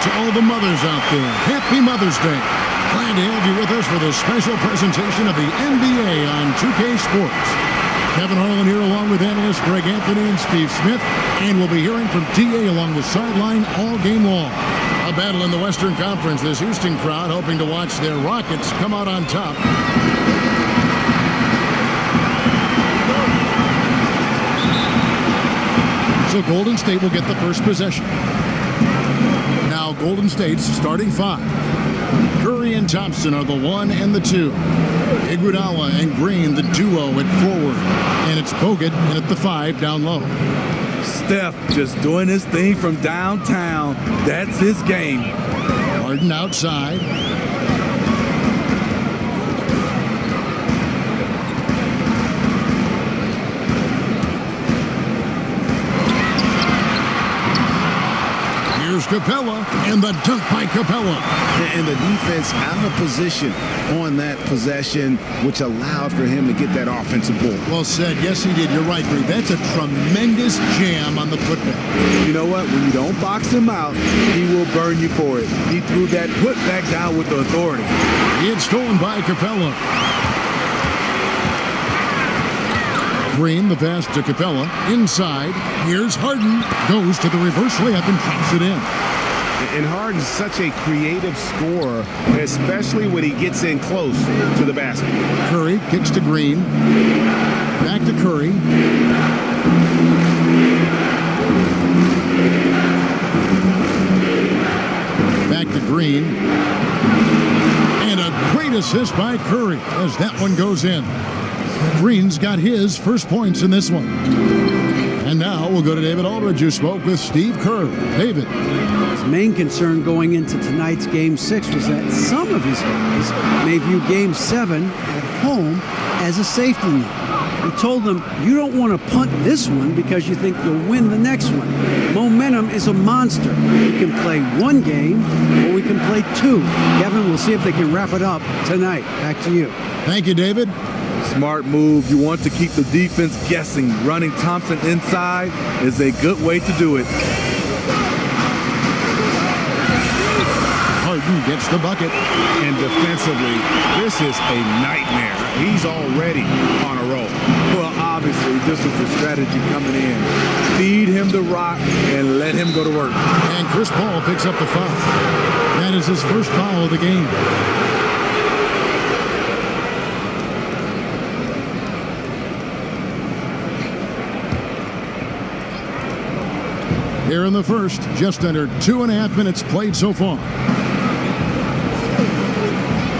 to all the mothers out there. Happy Mother's Day. Glad to have you with us for the special presentation of the NBA on 2K Sports. Kevin Harlan here along with analysts Greg Anthony and Steve Smith. And we'll be hearing from TA along the sideline all game long. A battle in the Western Conference. This Houston crowd hoping to watch their Rockets come out on top. So Golden State will get the first possession. Now Golden State's starting five. Curry and Thompson are the 1 and the 2. Iguodala and Green the duo at forward. And it's Bogut in at the 5 down low. Steph just doing his thing from downtown. That's his game. Harden outside. Here's Capella, and the dunk by Capella. And the defense out of position on that possession, which allowed for him to get that offensive ball. Well said. Yes, he did. You're right, Green. That's a tremendous jam on the putback. You know what? When you don't box him out, he will burn you for it. He threw that putback down with the authority. It's stolen by Capella. Green, the pass to Capella. Inside. Here's Harden. Goes to the reverse layup and drops it in. And Harden's such a creative scorer, especially when he gets in close to the basket. Curry kicks to Green. Back to Curry. Back to Green. And a great assist by Curry as that one goes in. Green's got his first points in this one. And now we'll go to David Aldridge, who spoke with Steve Kerr. David. His main concern going into tonight's Game 6 was that some of his guys may view Game 7 at home as a safety net. He told them, you don't want to punt this one because you think you'll win the next one. Momentum is a monster. We can play one game or we can play two. Kevin, we'll see if they can wrap it up tonight. Back to you. Thank you, David. Smart move. You want to keep the defense guessing. Running Thompson inside is a good way to do it. Harden gets the bucket. And defensively, this is a nightmare. He's already on a roll. Well, obviously, this is the strategy coming in. Feed him the rock and let him go to work. And Chris Paul picks up the foul. That is his first foul of the game. Here in the first, just under 2.5 minutes played so far.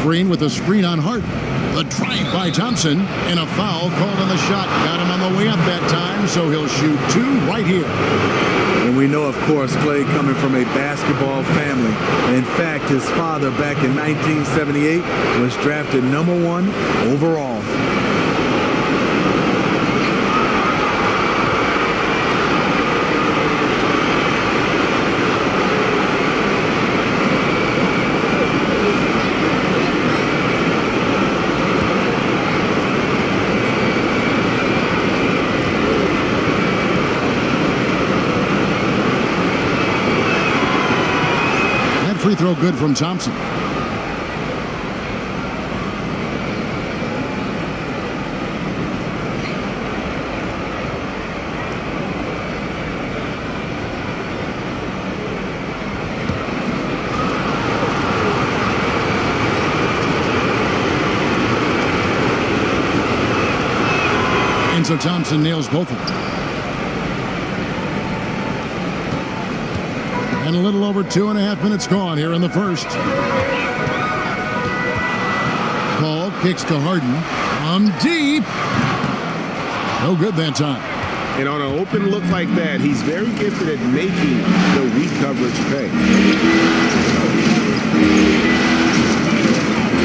Green with a screen on Harden. The drive by Thompson, and a foul called on the shot. Got him on the way up that time, so he'll shoot 2 right here. And we know, of course, Clay coming from a basketball family. In fact, his father back in 1978 was drafted #1 overall. Free throw good from Thompson. And so Thompson nails both of them. And a little over 2.5 minutes gone here in the first. Paul kicks to Harden. Deep. No good that time. And on an open look like that, he's very gifted at making the weak coverage pay.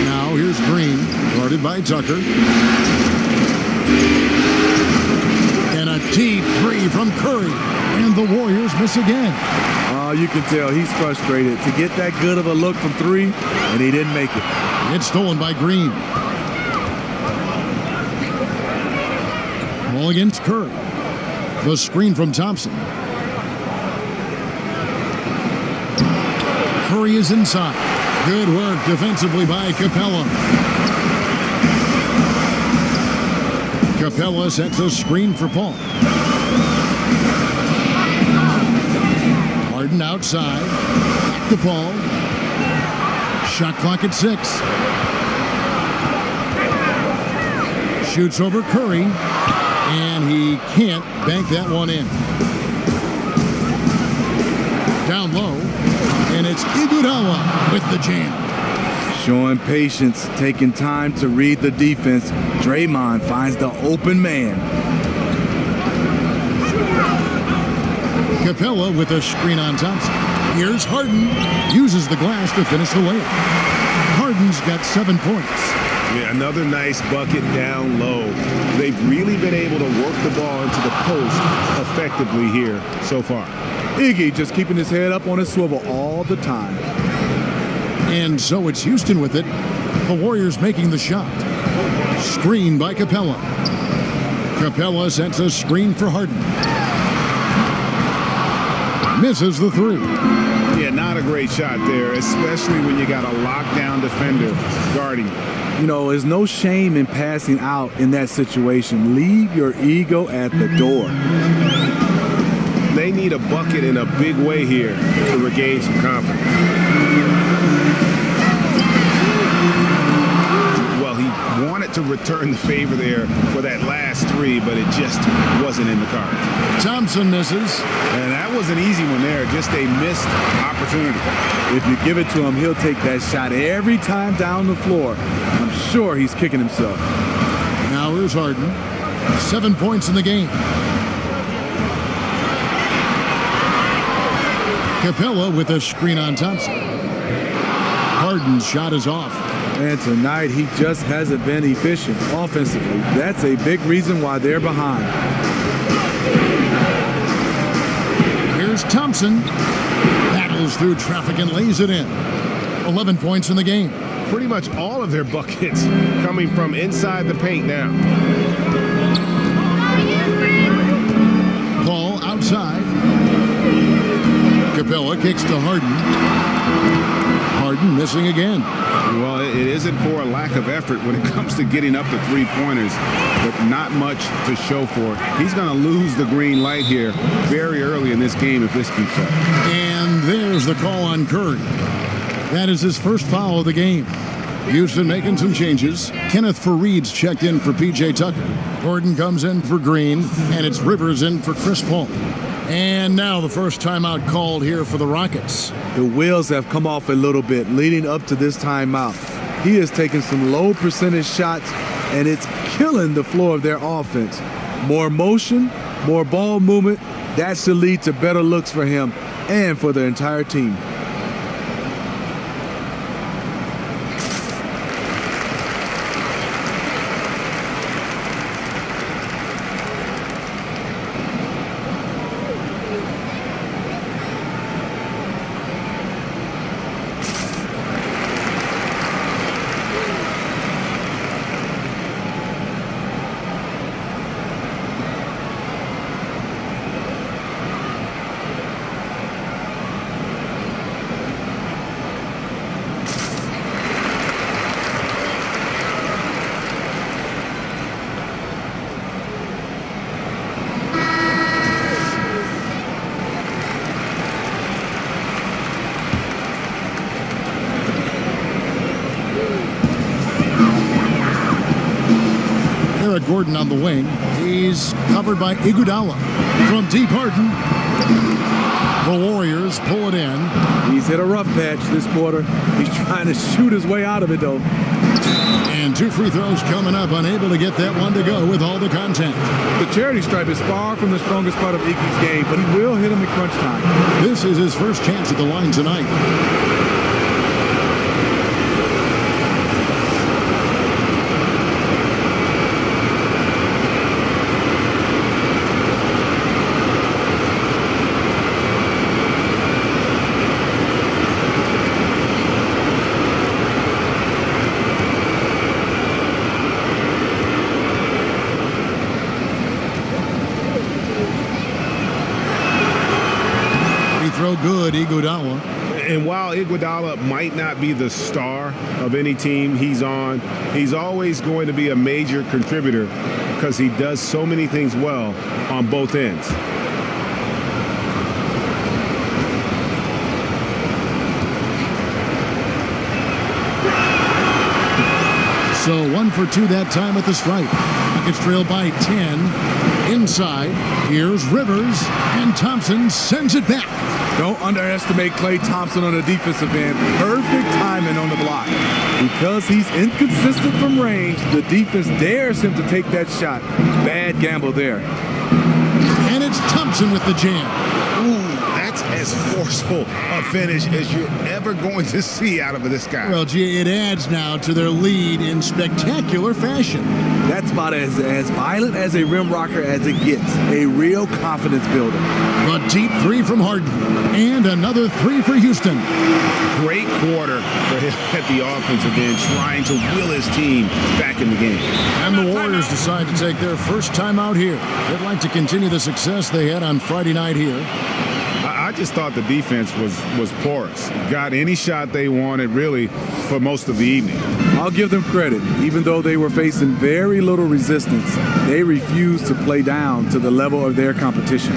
Now here's Green, guarded by Tucker. And a deep 3 from Curry. And the Warriors miss again. You can tell he's frustrated to get that good of a look from 3, and he didn't make it. It's stolen by Green. Ball against Curry. The screen from Thompson. Curry is inside. Good work defensively by Capella. Capella sets a screen for Paul. Harden outside. Back to Paul. Shot clock at 6. Shoots over Curry. And he can't bank that one in. Down low. And it's Iguodala with the jam. Showing patience, taking time to read the defense. Draymond finds the open man. Capella with a screen on Thompson. Here's Harden. Uses the glass to finish the layup. Harden's got 7 points. Yeah, another nice bucket down low. They've really been able to work the ball into the post effectively here so far. Iggy just keeping his head up on his swivel all the time. And so it's Houston with it. The Warriors making the shot. Screen by Capella. Capella sets a screen for Harden. Misses the 3. Yeah, not a great shot there, especially when you got a lockdown defender guarding. You know, there's no shame in passing out in that situation. Leave your ego at the door. They need a bucket in a big way here to regain some confidence. Well, he wanted to return the favor there for that last 3, but it just wasn't in the cards. Thompson misses. And that was an easy one there, just a missed opportunity. If you give it to him, he'll take that shot every time down the floor. I'm sure he's kicking himself. Now here's Harden. 7 points in the game. Capella with a screen on Thompson. Harden's shot is off. And tonight, he just hasn't been efficient offensively. That's a big reason why they're behind. Here's Thompson. Battles through traffic and lays it in. 11 points in the game. Pretty much all of their buckets coming from inside the paint now. Paul outside. Capella kicks to Harden. Harden missing again. Well, it isn't for a lack of effort when it comes to getting up to three-pointers, but not much to show for it. He's going to lose the green light here very early in this game if this keeps up. And there's the call on Curry. That is his first foul of the game. Houston making some changes. Kenneth Faried's checked in for P.J. Tucker. Gordon comes in for Green, and it's Rivers in for Chris Paul. And now the first timeout called here for the Rockets. The wheels have come off a little bit leading up to this timeout. He has taken some low percentage shots, and it's killing the floor of their offense. More motion, more ball movement, that should lead to better looks for him and for the entire team. Gordon on the wing. He's covered by Iguodala. From deep, Harden. The Warriors pull it in. He's hit a rough patch this quarter. He's trying to shoot his way out of it, though. And 2 free throws coming up, unable to get that one to go with all the contact. The charity stripe is far from the strongest part of Iggy's game, but he will hit him in crunch time. This is his first chance at the line tonight. Good, Iguodala. And while Iguodala might not be the star of any team he's on, he's always going to be a major contributor because he does so many things well on both ends. So 1 for 2 that time at the stripe. Rockets trail by 10. Inside, here's Rivers, and Thompson sends it back. Don't underestimate Klay Thompson on the defensive end. Perfect timing on the block. Because he's inconsistent from range, the defense dares him to take that shot. Bad gamble there. And it's Thompson with the jam. Ooh, that's as forceful a finish as you're ever going to see out of this guy. Well, gee, it adds now to their lead in spectacular fashion. That's about as violent as a rim rocker as it gets. A real confidence builder. A deep 3 from Harden. And another 3 for Houston. Great quarter for him at the offensive end, trying to will his team back in the game. And the Warriors decide to take their first time out here. They'd like to continue the success they had on Friday night here. I just thought the defense was porous. Got any shot they wanted, really, for most of the evening. I'll give them credit. Even though they were facing very little resistance, they refused to play down to the level of their competition.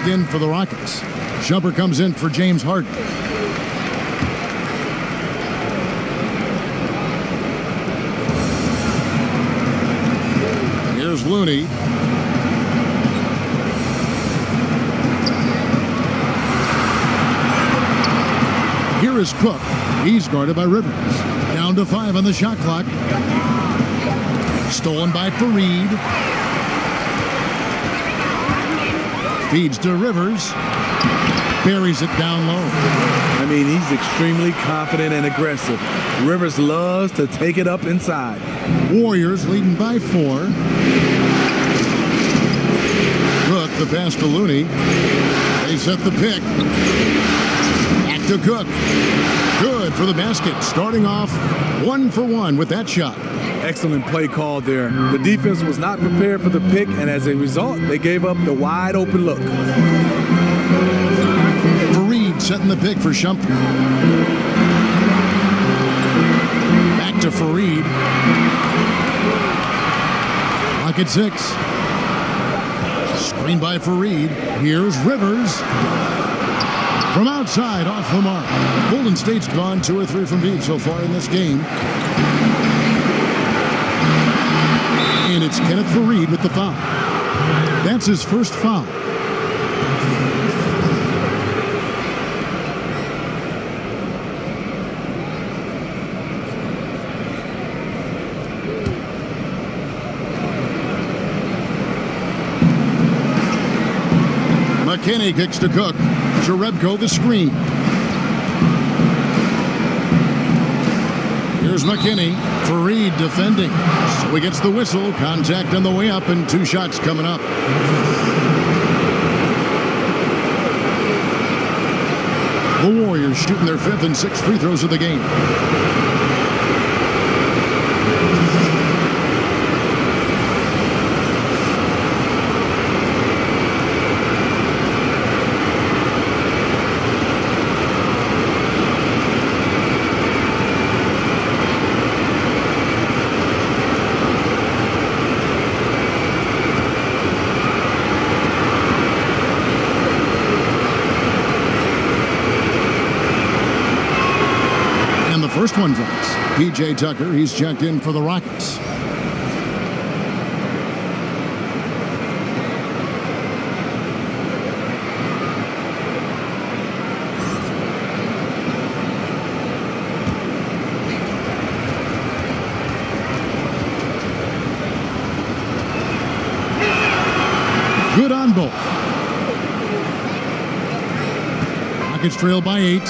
In for the Rockets. Jumper comes in for James Harden. Here's Looney. Here is Cook. He's guarded by Rivers. Down to 5 on the shot clock. Stolen by Fareed. Feeds to Rivers. Buries it down low. I mean, he's extremely confident and aggressive. Rivers loves to take it up inside. Warriors leading by 4. Cook, the pass to Looney. They set the pick. Back to Cook. Good for the basket. Starting off 1 for 1 with that shot. Excellent play call there. The defense was not prepared for the pick, and as a result, they gave up the wide open look. Fareed setting the pick for Shumpert. Back to Fareed. Rocket 6. Screen by Fareed. Here's Rivers. From outside, off the mark. Golden State's gone 2 or 3 from deep so far in this game. And it's Kenneth Fareed with the foul. That's his first foul. McKinney kicks to Cook. Jerebko the screen. Here's McKinney. Fareed defending. So he gets the whistle. Contact on the way up and 2 shots coming up. The Warriors shooting their 5th and 6th free throws of the game. First one drops. P.J. Tucker, he's checked in for the Rockets. good on both. Rockets trail by 8.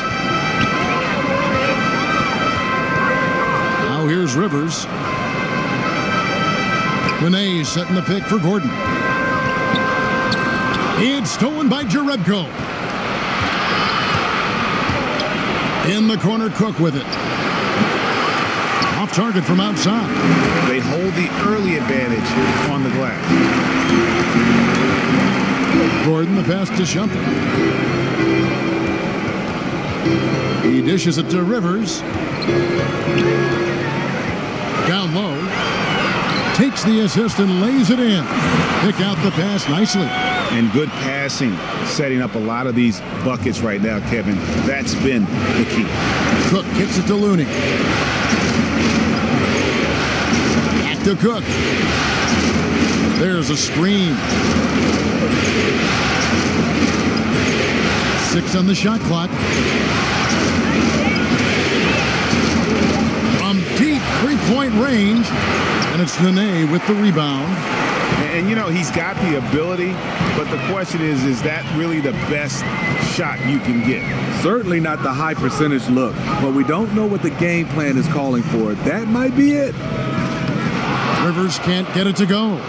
Now here's Rivers. Benet setting the pick for Gordon. It's stolen by Jerebko. In the corner, Cook with it. Off target from outside. They hold the early advantage on the glass. Gordon, the pass to Shumpert. He dishes it to Rivers. Down low. Takes the assist and lays it in. Pick out the pass nicely. And good passing, setting up a lot of these buckets right now, Kevin. That's been the key. Cook kicks it to Looney. Back to Cook. There's a screen. 6 on the shot clock. From deep three-point range. And it's Nene with the rebound. And, you know, he's got the ability, but the question is that really the best shot you can get? Certainly not the high percentage look, but we don't know what the game plan is calling for. That might be it. Rivers can't get it to go.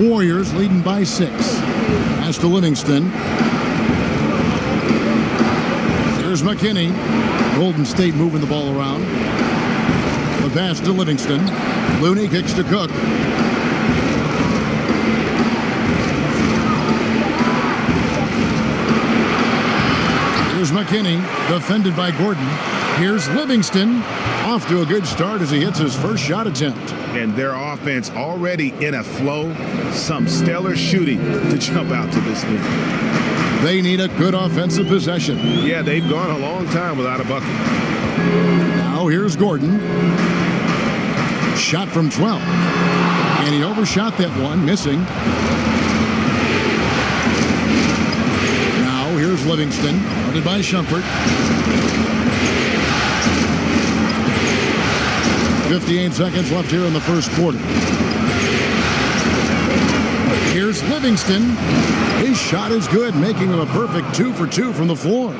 Warriors leading by 6. Pass to Livingston. Here's McKinney. Golden State moving the ball around. The pass to Livingston. Looney kicks to Cook. Here's McKinney, defended by Gordon. Here's Livingston, off to a good start as he hits his first shot attempt. And their offense already in a flow. Some stellar shooting to jump out to this lead. They need a good offensive possession. Yeah, they've gone a long time without a bucket. Now here's Gordon. Shot from 12. And he overshot that one, missing. Now here's Livingston, guarded by Shumpert. 58 seconds left here in the first quarter. Here's Livingston. His shot is good, making him a perfect 2 for 2 from the floor.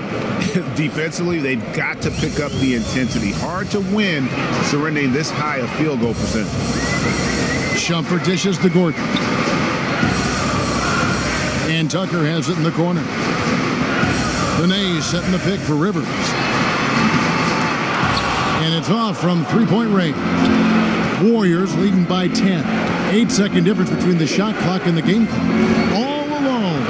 Defensively, they've got to pick up the intensity. Hard to win surrendering this high a field goal percentage. Shumpert dishes to Gordon. And Tucker has it in the corner. Benet setting the pick for Rivers. And it's off from three-point range. Warriors leading by 10. 8-second difference between the shot clock and the game clock. All alone.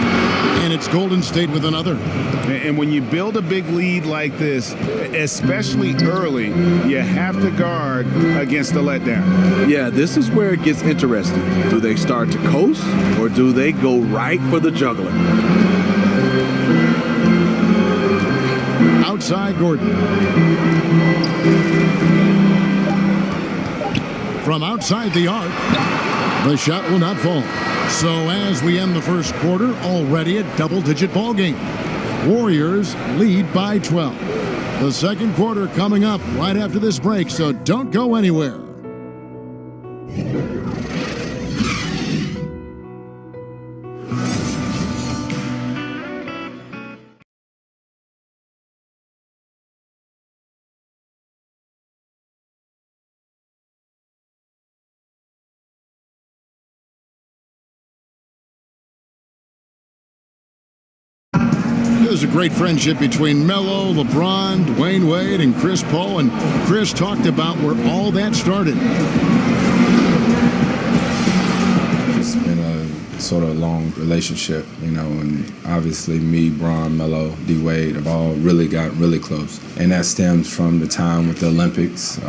And it's Golden State with another. And when you build a big lead like this, especially early, you have to guard against the letdown. Yeah, this is where it gets interesting. Do they start to coast or do they go right for the juggler? Outside Gordon. From outside the arc, the shot will not fall. So as we end the first quarter, already a double-digit ball game. Warriors lead by 12. The second quarter coming up right after this break, so don't go anywhere. There's a great friendship between Melo, LeBron, Dwayne Wade, and Chris Paul, and Chris talked about where all that started. It's been a sort of long relationship, you know, and obviously me, Bron, Melo, D-Wade have all really got really close. And that stems from the time with the Olympics,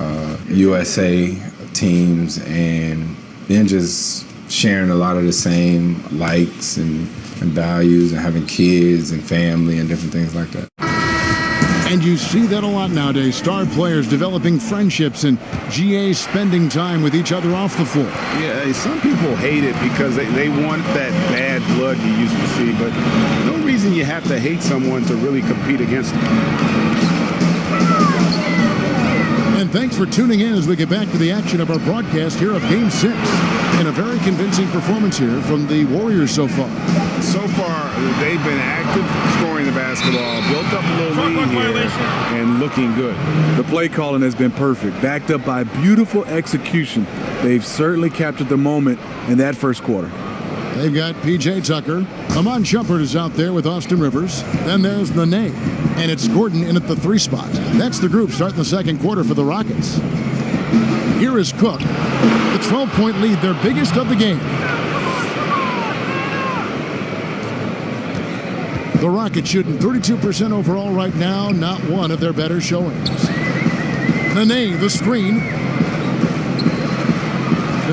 USA teams, and then just sharing a lot of the same likes and values and having kids and family and different things like that. And you see that a lot nowadays. Star players developing friendships and GAs spending time with each other off the floor. Yeah, some people hate it because they want that bad blood you used to see, but no reason you have to hate someone to really compete against them. And thanks for tuning in as we get back to the action of our broadcast here of Game 6 in a very convincing performance here from the Warriors so far. So far, they've been active, scoring the basketball, built up a little lead here, and looking good. The play calling has been perfect, backed up by beautiful execution. They've certainly captured the moment in that first quarter. They've got P.J. Tucker. Amon Shumpert is out there with Austin Rivers. Then there's Nene. And it's Gordon in at the 3 spot. That's the group starting the second quarter for the Rockets. Here is Cook. The 12-point lead, their biggest of the game. The Rockets shooting 32% overall right now. Not one of their better showings. Nene, the screen.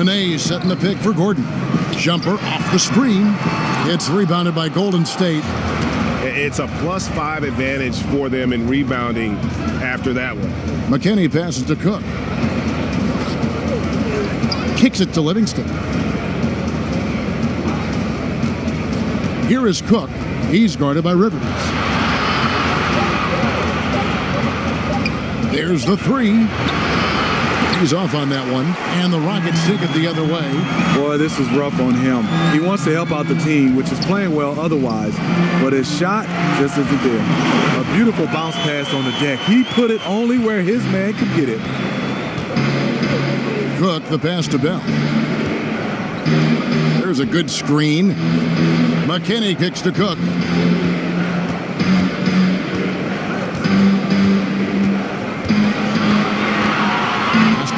Nene setting the pick for Gordon. Jumper off the screen. It's rebounded by Golden State. It's a +5 advantage for them in rebounding after that one. McKinney passes to Cook. Kicks it to Livingston. Here is Cook. He's guarded by Rivers. There's the 3. He's off on that one, and the Rockets take it the other way. Boy, this is rough on him. He wants to help out the team, which is playing well otherwise, but his shot just isn't there. A beautiful bounce pass on the deck. He put it only where his man could get it. Cook, the pass to Bell. There's a good screen. McKinney kicks to Cook.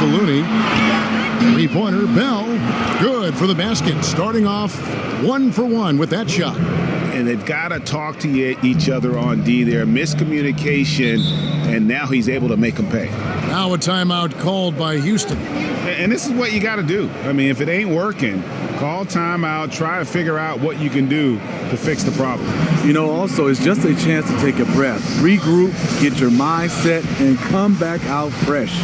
Looney, 3-pointer, Bell, good for the basket. Starting off 1 for 1 with that shot. And they've got to talk to each other on D there. Miscommunication, and now he's able to make them pay. Now a timeout called by Houston. And this is what you got to do. I mean, if it ain't working, call timeout, try to figure out what you can do to fix the problem. You know, also, it's just a chance to take a breath, regroup, get your mind set, and come back out fresh.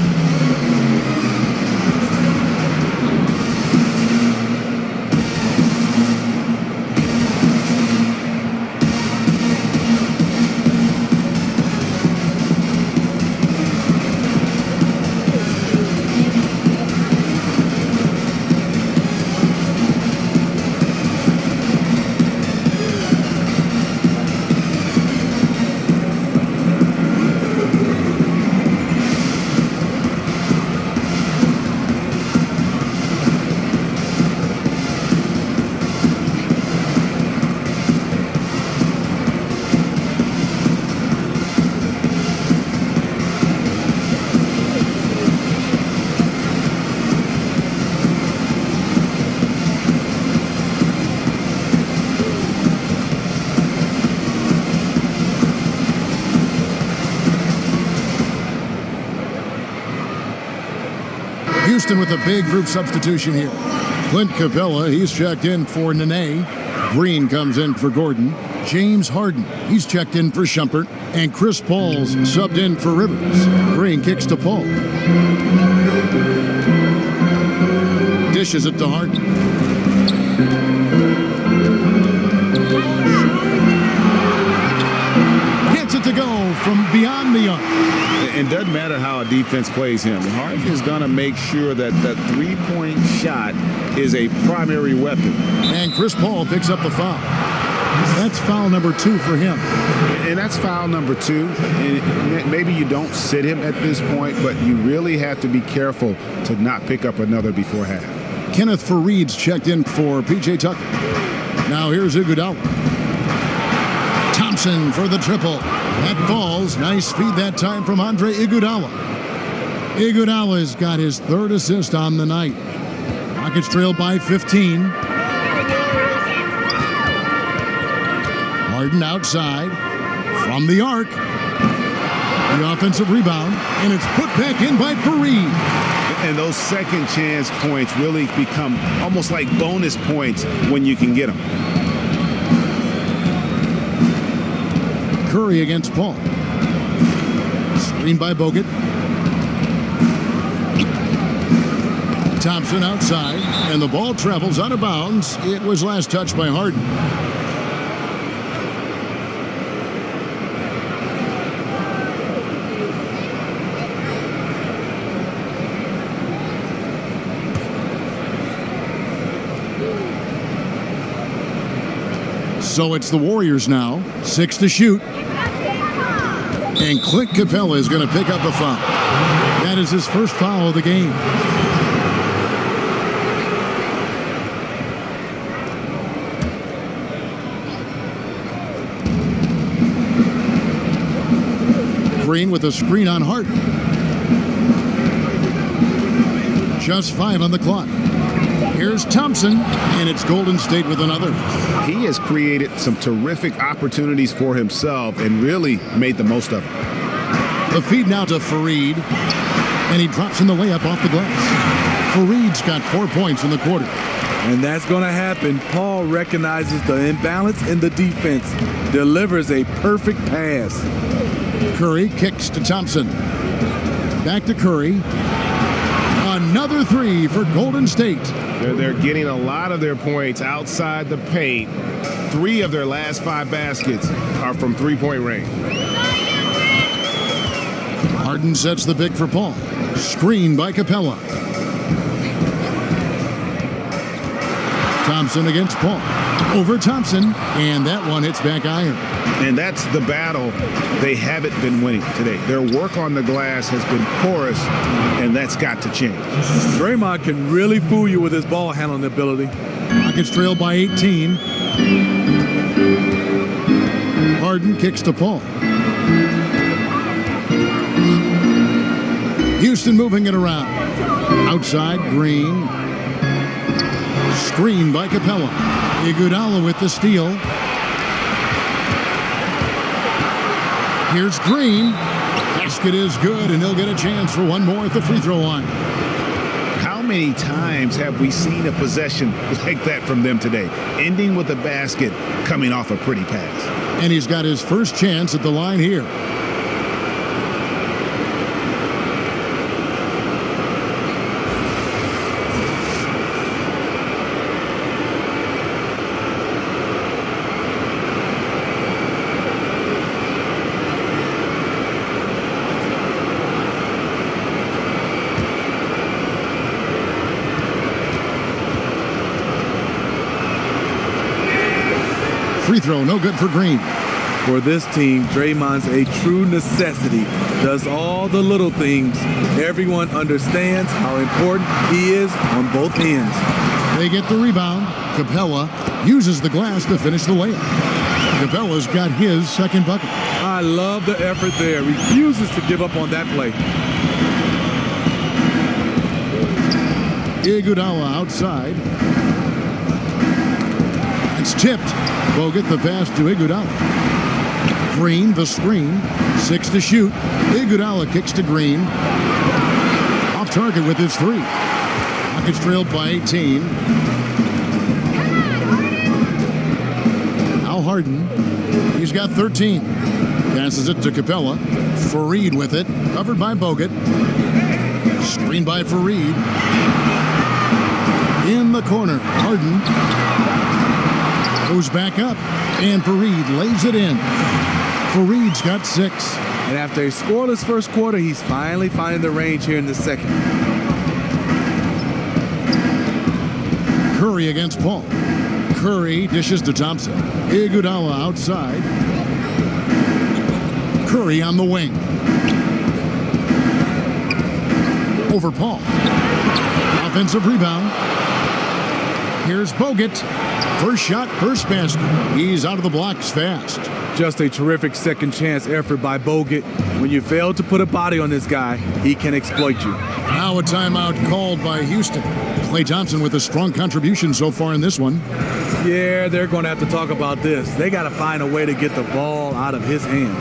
Houston with a big group substitution here. Clint Capella, he's checked in for Nene. Green comes in for Gordon. James Harden, he's checked in for Shumpert. And Chris Paul's subbed in for Rivers. Green kicks to Paul. Dishes it to Harden. Gets it to go from beyond the arc. It doesn't matter how a defense plays him. Harden is going to make sure that that three-point shot is a primary weapon. And Chris Paul picks up the foul. That's foul number 2 for him. And that's foul number 2. And maybe you don't sit him at this point, but you really have to be careful to not pick up another before half. Kenneth Faried's checked in for P.J. Tucker. Now here's Iguodala. Thompson for the triple. That falls. Nice feed that time from Andre Iguodala. Iguodala's got his 3rd assist on the night. Rockets trail by 15. Harden outside from the arc. The offensive rebound, and it's put back in by Faried. And those second chance points really become almost like bonus points when you can get them. Curry against Paul. Screen by Bogut. Thompson outside, and the ball travels out of bounds. It was last touched by Harden. So it's the Warriors now, 6 to shoot. And Clint Capella is going to pick up a foul. That is his first foul of the game. Green with a screen on Harden. Just 5 on the clock. Here's Thompson, and it's Golden State with another. He has created some terrific opportunities for himself and really made the most of it. The feed now to Fareed, and he drops in the layup off the glass. Fareed's got 4 points in the quarter. And that's going to happen. Paul recognizes the imbalance in the defense, delivers a perfect pass. Curry kicks to Thompson. Back to Curry. Another 3 for Golden State. They're getting a lot of their points outside the paint. 3 of their last 5 baskets are from three-point range. Harden sets the pick for Paul. Screen by Capella. Thompson against Paul. Over Thompson, and that one hits back iron. And that's the battle they haven't been winning today. Their work on the glass has been porous, and that's got to change. Draymond can really fool you with his ball handling ability. Rockets trail by 18. Harden kicks to Paul. Houston moving it around. Outside, Green. Screen by Capella. Iguodala with the steal. Here's Green. Basket is good, and he'll get a chance for one more at the free throw line. How many times have we seen a possession like that from them today, ending with a basket coming off a pretty pass? And he's got his first chance at the line here. Free throw, no good for Green. For this team, Draymond's a true necessity. Does all the little things. Everyone understands how important he is on both ends. They get the rebound. Capella uses the glass to finish the layup. Capella's got his second bucket. I love the effort there. Refuses to give up on that play. Iguodala outside. It's tipped. Bogut the pass to Iguodala. Green the screen. 6 to shoot. Iguodala kicks to Green. Off target with his 3. Rockets trailed by 18. Al Harden. He's got 13. Passes it to Capella. Fareed with it. Covered by Bogut. Screen by Fareed. In the corner. Harden goes back up, and Fareed lays it in. Fareed's got 6. And after a scoreless first quarter, he's finally finding the range here in the second. Curry against Paul. Curry dishes to Thompson. Iguodala outside. Curry on the wing. Over Paul. Offensive rebound. Here's Bogut. First shot, first basket. He's out of the blocks fast. Just a terrific second chance effort by Bogut. When you fail to put a body on this guy, he can exploit you. Now a timeout called by Houston. Klay Thompson with a strong contribution so far in this one. Yeah, they're going to have to talk about this. They got to find a way to get the ball out of his hands.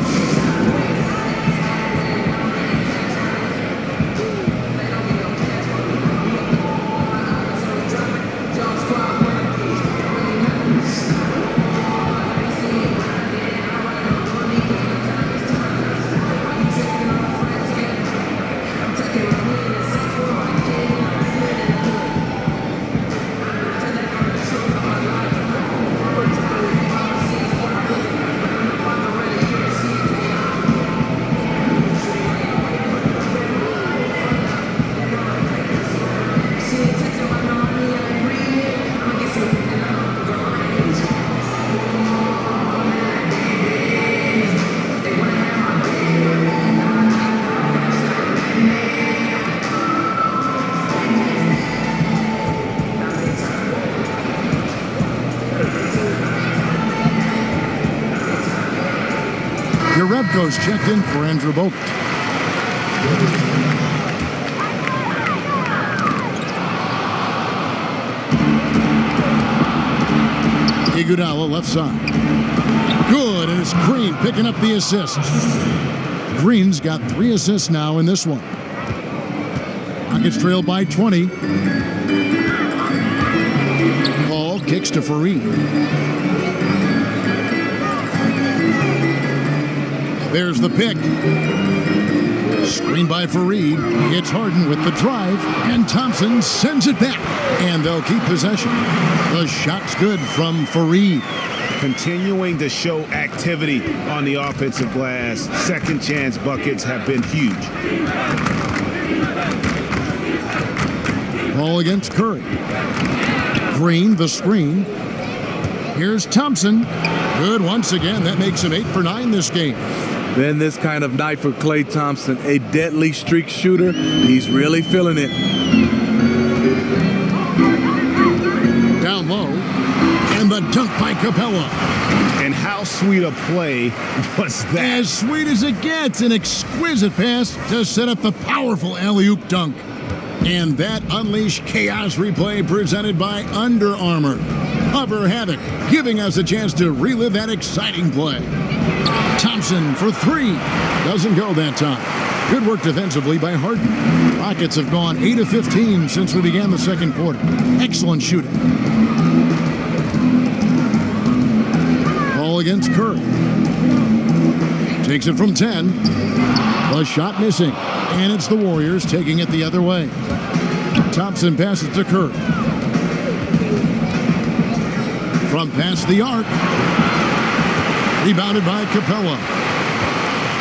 Jerebko's checked in for Andrew Bogut. Iguodala left side. Good, and it's Green picking up the assist. Green's got 3 assists now in this one. Rockets trail by 20. Paul kicks to Fareed. There's the pick. Screen by Fareed. It's Harden with the drive, and Thompson sends it back, and they'll keep possession. The shot's good from Fareed. Continuing to show activity on the offensive glass. Second chance buckets have been huge. Ball against Curry. Green, the screen. Here's Thompson. Good once again. That makes him 8 for 9 this game. Then this kind of night for Klay Thompson, a deadly streak shooter. He's really feeling it. Down low. And the dunk by Capella. And how sweet a play was that? As sweet as it gets. An exquisite pass to set up the powerful alley-oop dunk. And that unleashed chaos replay presented by Under Armour. Hover Havoc, giving us a chance to relive that exciting play. Thompson for 3. Doesn't go that time. Good work defensively by Harden. Rockets have gone 8 of 15 since we began the second quarter. Excellent shooting. Ball against Curry. Takes it from 10. The shot missing. And it's the Warriors taking it the other way. Thompson passes to Curry. From past the arc. Rebounded by Capella.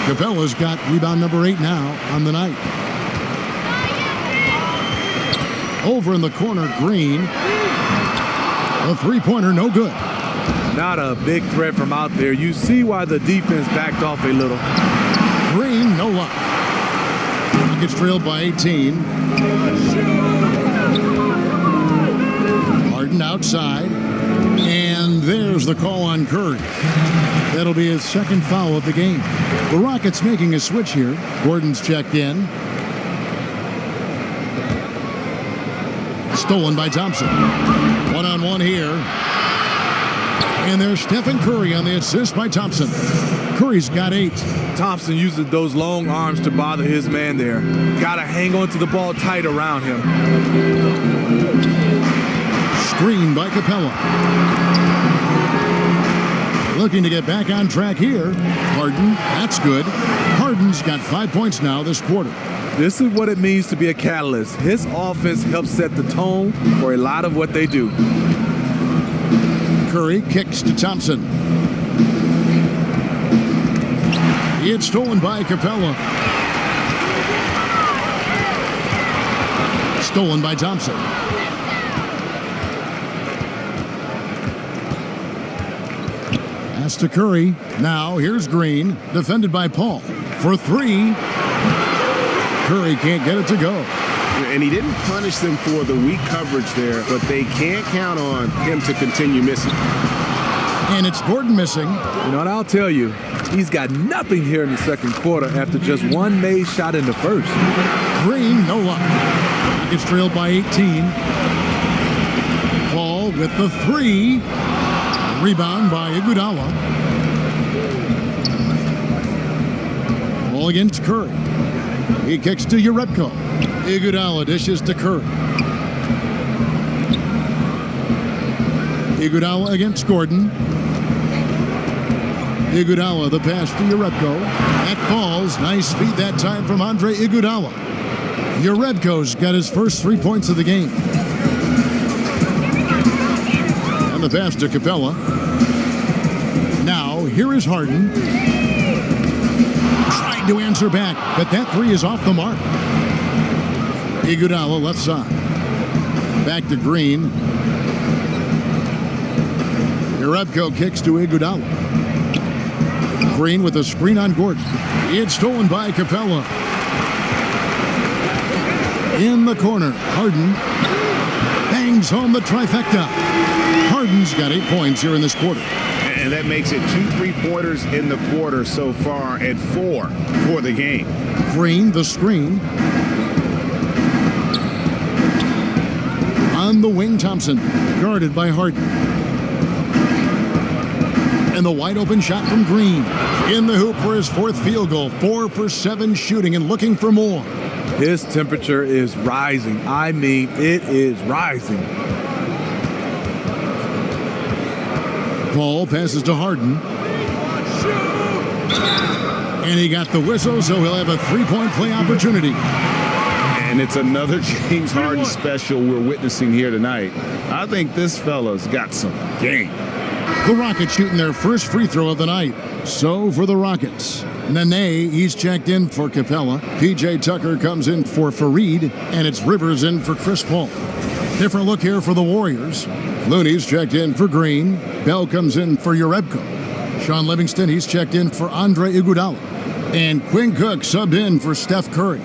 Capella's got rebound number 8 now on the night. Over in the corner, Green. A three-pointer, no good. Not a big threat from out there. You see why the defense backed off a little. Green, no luck. Rockets trailed by 18. Harden outside. And there's the call on Curry. That'll be his second foul of the game. The Rockets making a switch here. Gordon's checked in. Stolen by Thompson. One-on-one here. And there's Stephen Curry on the assist by Thompson. Curry's got 8. Thompson uses those long arms to bother his man there. Gotta hang on to the ball tight around him. Screen by Capella. Looking to get back on track here. Harden, that's good. Harden's got 5 points now this quarter. This is what it means to be a catalyst. His offense helps set the tone for a lot of what they do. Curry kicks to Thompson. It's stolen by Capella. Stolen by Thompson. Pass to Curry. Now here's Green, defended by Paul. For 3. Curry can't get it to go. And he didn't punish them for the weak coverage there, but they can't count on him to continue missing. And it's Gordon missing. You know what I'll tell you? He's got nothing here in the second quarter after just one made shot in the first. Green, no luck. Rockets trailed by 18. Paul with the 3. Rebound by Iguodala. Ball against Curry. He kicks to Jerebko. Iguodala dishes to Curry. Iguodala against Gordon. Iguodala, the pass to Jerebko. That falls. Nice feed that time from Andre Iguodala. Jerebko's got his first 3 points of the game. And the pass to Capella. Now, here is Harden. Tried to answer back, but that 3 is off the mark. Iguodala left side. Back to Green. Jerebko kicks to Iguodala. Green with a screen on Gordon. It's stolen by Capella. In the corner, Harden bangs home the trifecta. Harden's got 8 points here in this quarter. And And that makes it 2 3-pointers in the quarter so far and 4 for the game. Green, the screen. On the wing, Thompson, guarded by Harden. And the wide open shot from Green. In the hoop for his 4th field goal. 4 for 7 shooting and looking for more. His temperature is rising. I mean, it is rising. Paul passes to Harden. And he got the whistle, so he'll have a 3-point play opportunity. And it's another James Harden special we're witnessing here tonight. I think this fella's got some game. The Rockets shooting their first free throw of the night. So for the Rockets, Nene, he's checked in for Capella. P.J. Tucker comes in for Fareed, and it's Rivers in for Chris Paul. Different look here for the Warriors. Looney's checked in for Green. Bell comes in for Urebko. Sean Livingston, he's checked in for Andre Iguodala. And Quinn Cook subbed in for Steph Curry.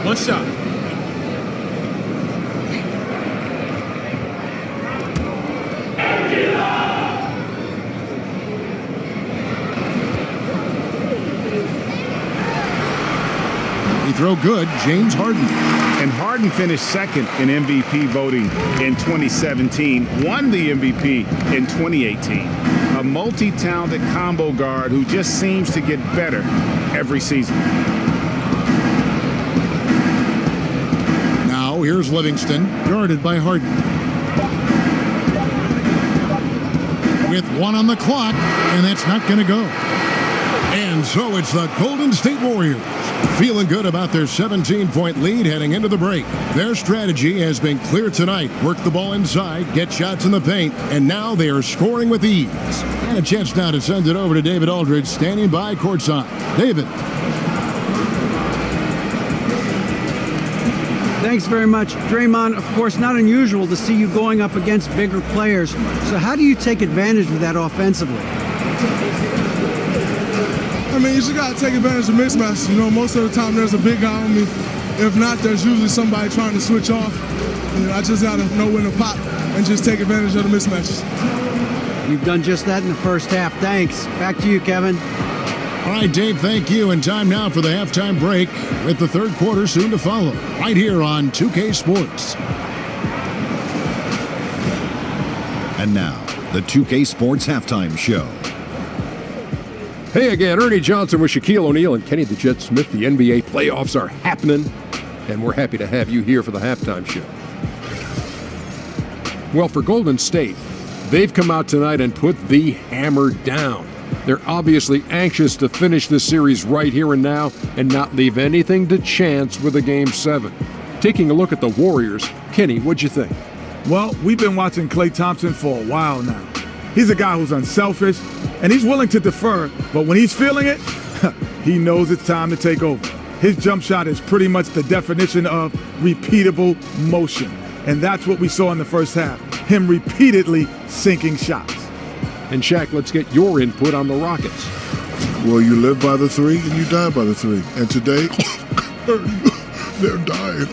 One shot. He throw good, James Harden. And Harden finished second in MVP voting in 2017, won the MVP in 2018. A multi-talented combo guard who just seems to get better every season. Now here's Livingston, guarded by Harden. With 1 on the clock, and that's not going to go. And so it's the Golden State Warriors, feeling good about their 17-point lead heading into the break. Their strategy has been clear tonight. Work the ball inside, get shots in the paint, and now they are scoring with ease. And a chance now to send it over to David Aldridge, standing by courtside. David. Thanks very much. Draymond, of course, not unusual to see you going up against bigger players. So how do you take advantage of that offensively? I mean, you just got to take advantage of mismatches. You know, most of the time there's a big guy on me. If not, there's usually somebody trying to switch off. You know, I just got to know when to pop and just take advantage of the mismatches. You've done just that in the first half. Thanks. Back to you, Kevin. All right, Dave, thank you. And time now for the halftime break with the third quarter soon to follow. Right here on 2K Sports. And now, the 2K Sports Halftime Show. Hey again, Ernie Johnson with Shaquille O'Neal and Kenny the Jet Smith. The NBA playoffs are happening, and we're happy to have you here for the halftime show. Well, for Golden State, they've come out tonight and put the hammer down. They're obviously anxious to finish this series right here and now and not leave anything to chance with a Game 7. Taking a look at the Warriors, Kenny, what'd you think? Well, we've been watching Klay Thompson for a while now. He's a guy who's unselfish, and he's willing to defer, but when he's feeling it, he knows it's time to take over. His jump shot is pretty much the definition of repeatable motion, and that's what we saw in the first half, him repeatedly sinking shots. And Shaq, let's get your input on the Rockets. Well, you live by the 3 and you die by the 3. And today, they're dying.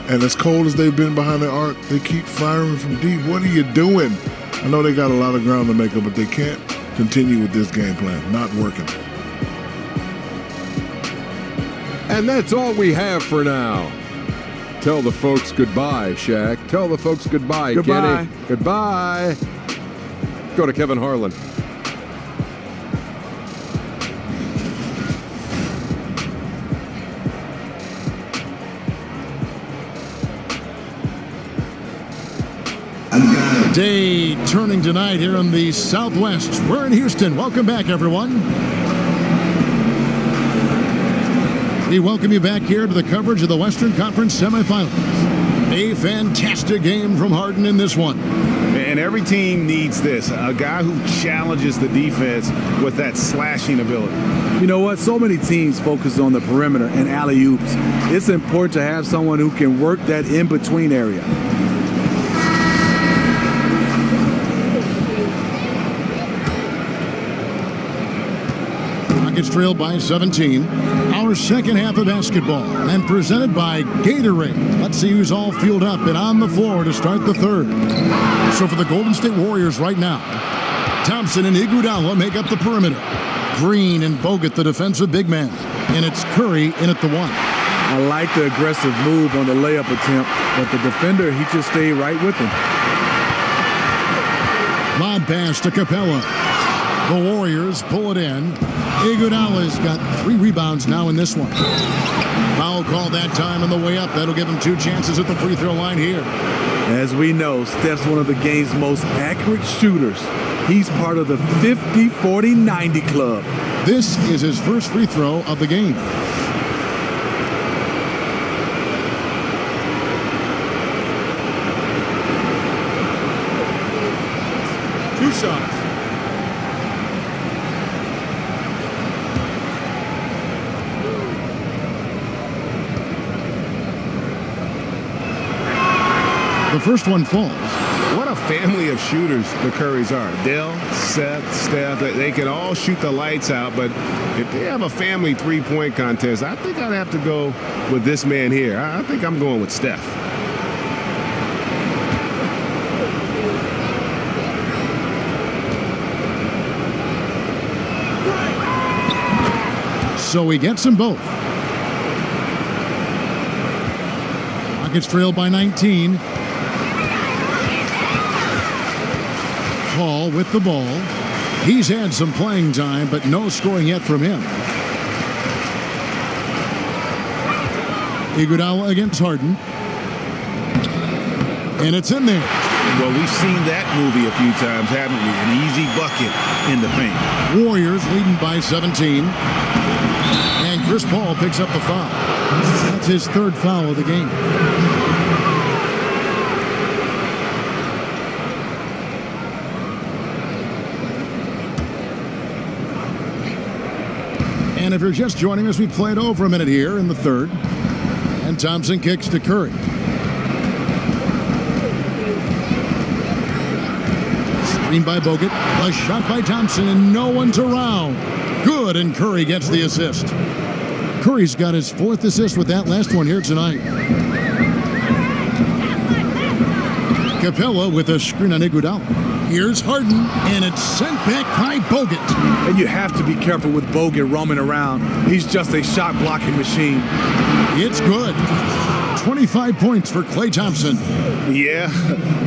And as cold as they've been behind the arc, they keep firing from deep. What are you doing? I know they got a lot of ground to make up, but they can't continue with this game plan. Not working. And that's all we have for now. Tell the folks goodbye, Shaq. Tell the folks goodbye, Goodbye. Kenny. Goodbye. Go to Kevin Harlan. Day turning tonight here in the Southwest. We're in Houston. Welcome back, everyone. We welcome you back here to the coverage of the Western Conference semifinals. A fantastic game from Harden in this one. And every team needs this, a guy who challenges the defense with that slashing ability. You know what? So many teams focus on the perimeter and alley-oops. It's important to have someone who can work that in-between area. Rockets trail by 17. Our second half of basketball, and presented by Gatorade. Let's see who's all fueled up and on the floor to start the third. So for the Golden State Warriors right now, Thompson and Iguodala make up the perimeter. Green and Bogut the defensive big man. And it's Curry in at the one. I like the aggressive move on the layup attempt, but the defender, he just stayed right with him. Lob pass to Capella. The Warriors pull it in. Iguodala's got 3 rebounds now in this one. Foul call that time on the way up. That'll give him 2 chances at the free throw line here. As we know, Steph's one of the game's most accurate shooters. He's part of the 50-40-90 club. This is his first free throw of the game. Two shots. The first one falls. What a family of shooters the Currys are. Dell, Seth, Steph, they can all shoot the lights out, but if they have a family three-point contest, I think I'd have to go with this man here. I think I'm going with Steph. So he gets them both. Rockets trail by 19. Paul with the ball. He's had some playing time, but no scoring yet from him. Iguodala against Harden. And it's in there. Well, we've seen that movie a few times, haven't we? An easy bucket in the paint. Warriors leading by 17. And Chris Paul picks up the foul. That's his 3rd foul of the game. And if you're just joining us, we played over a minute here in the 3rd. And Thompson kicks to Curry. Screen by Bogut. A shot by Thompson, and no one's around. Good, and Curry gets the assist. Curry's got his 4th assist with that last one here tonight. Capella with a screen on Iguodala. Here's Harden, and it's sent back by Bogut. And you have to be careful with Bogut roaming around. He's just a shot-blocking machine. It's good. 25 points for Klay Thompson. Yeah,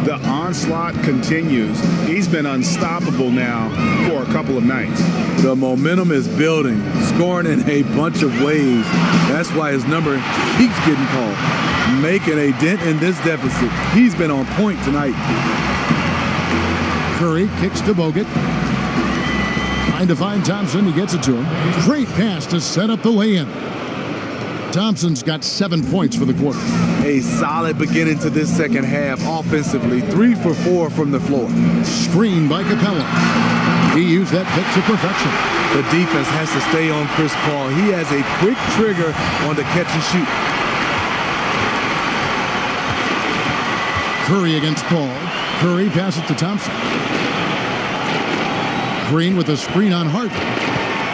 the onslaught continues. He's been unstoppable now for a couple of nights. The momentum is building, scoring in a bunch of ways. That's why his number keeps getting called. Making a dent in this deficit. He's been on point tonight. Curry kicks to Bogut. Trying to find Thompson. He gets it to him. Great pass to set up the lay-in. Thompson's got 7 points for the quarter. A solid beginning to this second half offensively. 3 for 4 from the floor. Screen by Capella. He used that pick to perfection. The defense has to stay on Chris Paul. He has a quick trigger on the catch and shoot. Curry against Paul. Curry passes to Thompson. Green with a screen on Harden.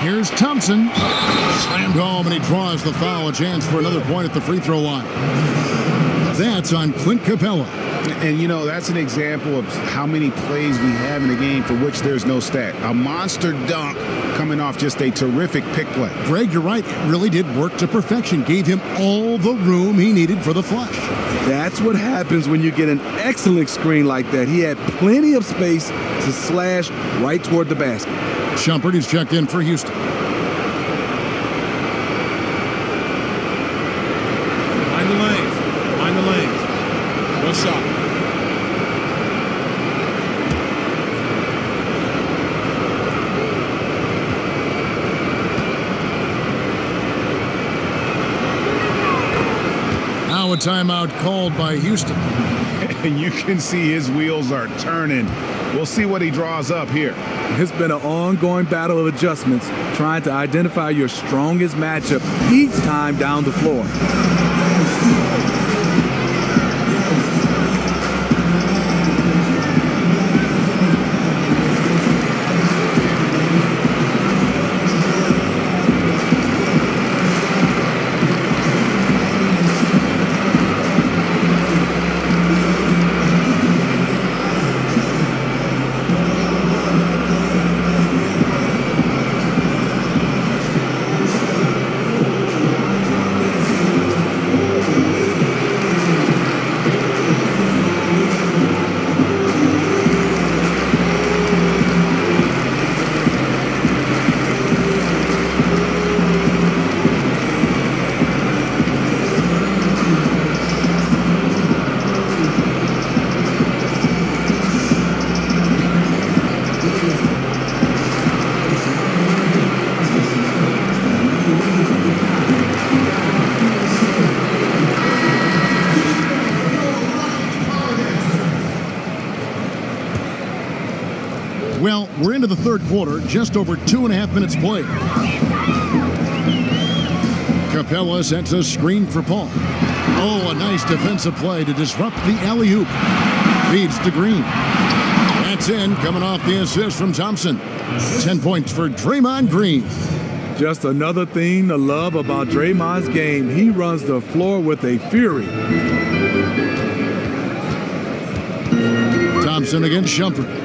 Here's Thompson. Slammed home, and he draws the foul. A chance for another point at the free throw line. That's on Clint Capella. And, you know, that's an example of how many plays we have in a game for which there's no stat. A monster dunk coming off just a terrific pick play. Greg, you're right. It really did work to perfection. Gave him all the room he needed for the flush. That's what happens when you get an excellent screen like that. He had plenty of space to slash right toward the basket. Shumpert is checked in for Houston. Mind the lanes. Mind the lanes. No shot. Now a timeout called by Houston. And you can see his wheels are turning. We'll see what he draws up here. It's been an ongoing battle of adjustments, trying to identify your strongest matchup each time down the floor. Well, we're into the third quarter, just over 2.5 minutes played. Capella sets a screen for Paul. Oh, a nice defensive play to disrupt the alley-oop. Feeds to Green. That's in, coming off the assist from Thompson. 10 points for Draymond Green. Just another thing to love about Draymond's game. He runs the floor with a fury. Thompson against Shumpert.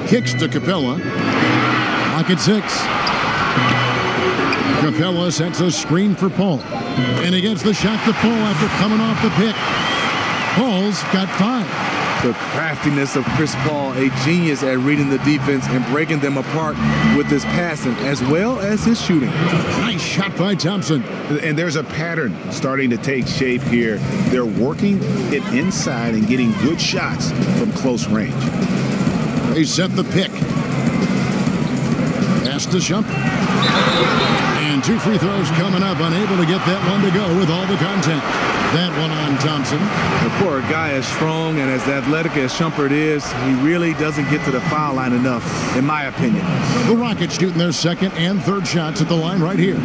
Kicks to Capella. Lock at 6. Capella sets a screen for Paul. And against the shot to Paul after coming off the pick. Paul's got 5. The craftiness of Chris Paul, a genius at reading the defense and breaking them apart with his passing as well as his shooting. Nice shot by Thompson. And there's a pattern starting to take shape here. They're working it inside and getting good shots from close range. They set the pick. Pass to Shumpert. And 2 free throws coming up. Unable to get that one to go with all the content. That one on Thompson. And for a guy as strong and as athletic as Shumpert is, he really doesn't get to the foul line enough, in my opinion. The Rockets shooting their second and third shots at the line right here.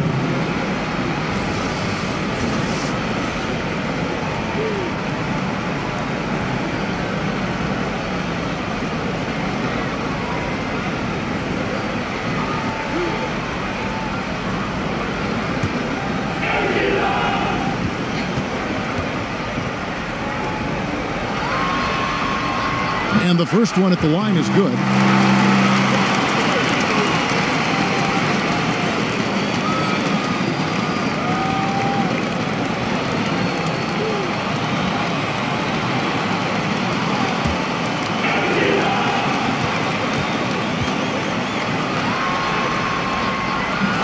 And the first one at the line is good.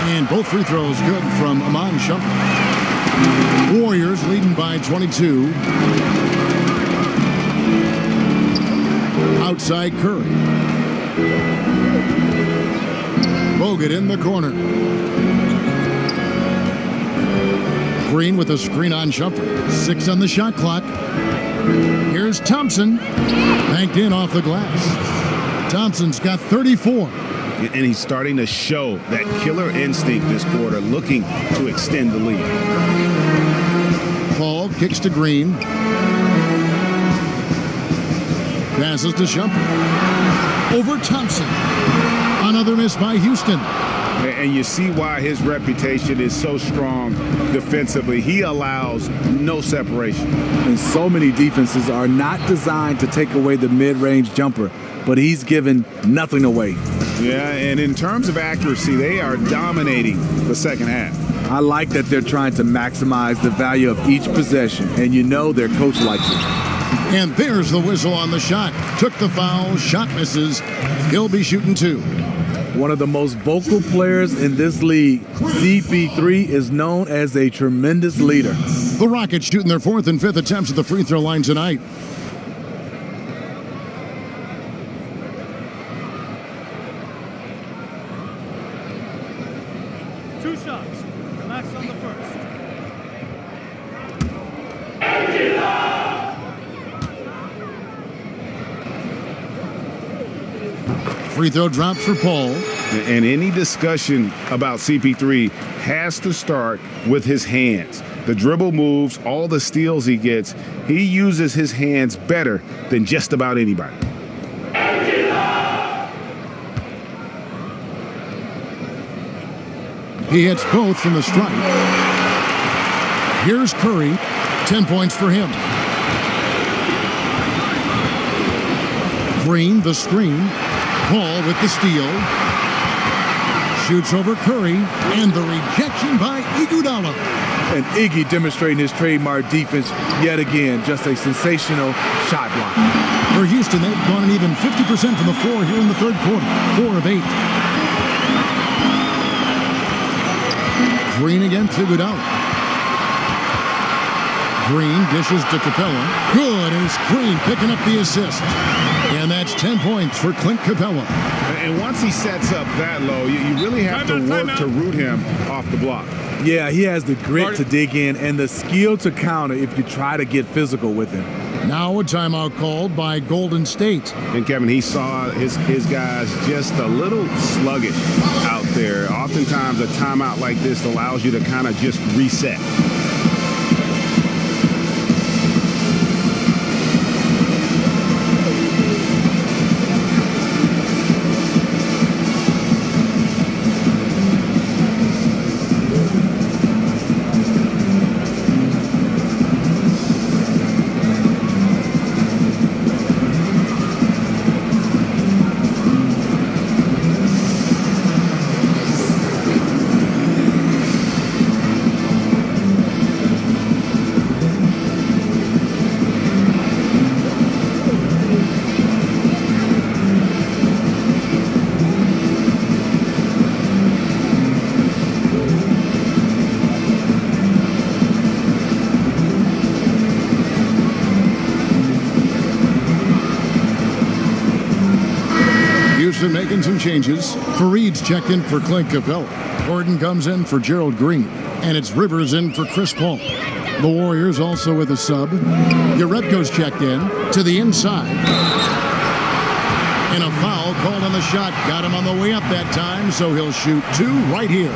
And both free throws good from Iman Shumpert. Warriors leading by 22. Outside Curry. Bogut in the corner. Green with a screen on Shumpert. 6 on the shot clock. Here's Thompson. Banked in off the glass. Thompson's got 34. And he's starting to show that killer instinct this quarter, looking to extend the lead. Paul kicks to Green. Passes to Shumpert. Over Thompson. Another miss by Houston. And you see why his reputation is so strong defensively. He allows no separation. And so many defenses are not designed to take away the mid-range jumper, but he's given nothing away. Yeah, and in terms of accuracy, they are dominating the second half. I like that they're trying to maximize the value of each possession, and you know their coach likes it. And there's the whistle on the shot. Took the foul, shot misses. He'll be shooting 2. One of the most vocal players in this league, CP3 is known as a tremendous leader. The Rockets shooting their 4th and 5th attempts at the free throw line tonight. Two shots. Max on the first. Free throw drops for Paul. And any discussion about CP3 has to start with his hands. The dribble moves, all the steals he gets, he uses his hands better than just about anybody. He hits both from the stripe. Here's Curry. 10 points for him. Green, the screen. Paul with the steal. Shoots over Curry. And the rejection by Iguodala. And Iggy demonstrating his trademark defense yet again. Just a sensational shot block. For Houston, they've gone an even 50% from the floor here in the third quarter. 4 of 8. Green against Iguodala. Green dishes to Capella. Good, and it's Green picking up the assist. And that's 10 points for Clint Capella. And once he sets up that low, you really have to work to root him off the block. Yeah, he has the grit to dig in and the skill to counter if you try to get physical with him. Now a timeout called by Golden State. And Kevin, he saw his guys just a little sluggish out there. Oftentimes a timeout like this allows you to kind of just reset. Houston making some changes. Fareed's checked in for Clint Capella. Gordon comes in for Gerald Green. And it's Rivers in for Chris Paul. The Warriors also with a sub. Jerebko's checked in to the inside. And a foul called on the shot. Got him on the way up that time, so he'll shoot two right here.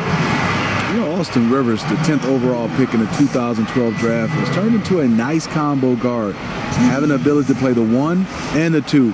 You know, Austin Rivers, the 10th overall pick in the 2012 draft, has turned into a nice combo guard, having the ability to play the 1 and the 2.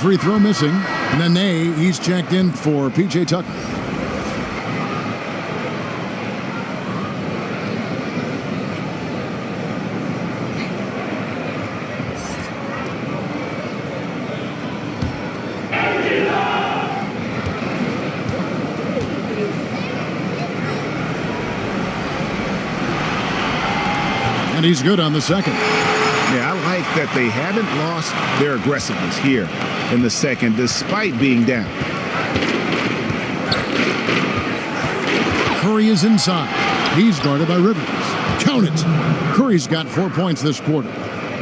Free throw missing. Nene, he's checked in for P.J. Tucker. And he's good on the second. Yeah, I like that they haven't lost their aggressiveness here in the second, despite being down. Curry is inside. He's guarded by Rivers. Count it. Curry's got 4 points this quarter.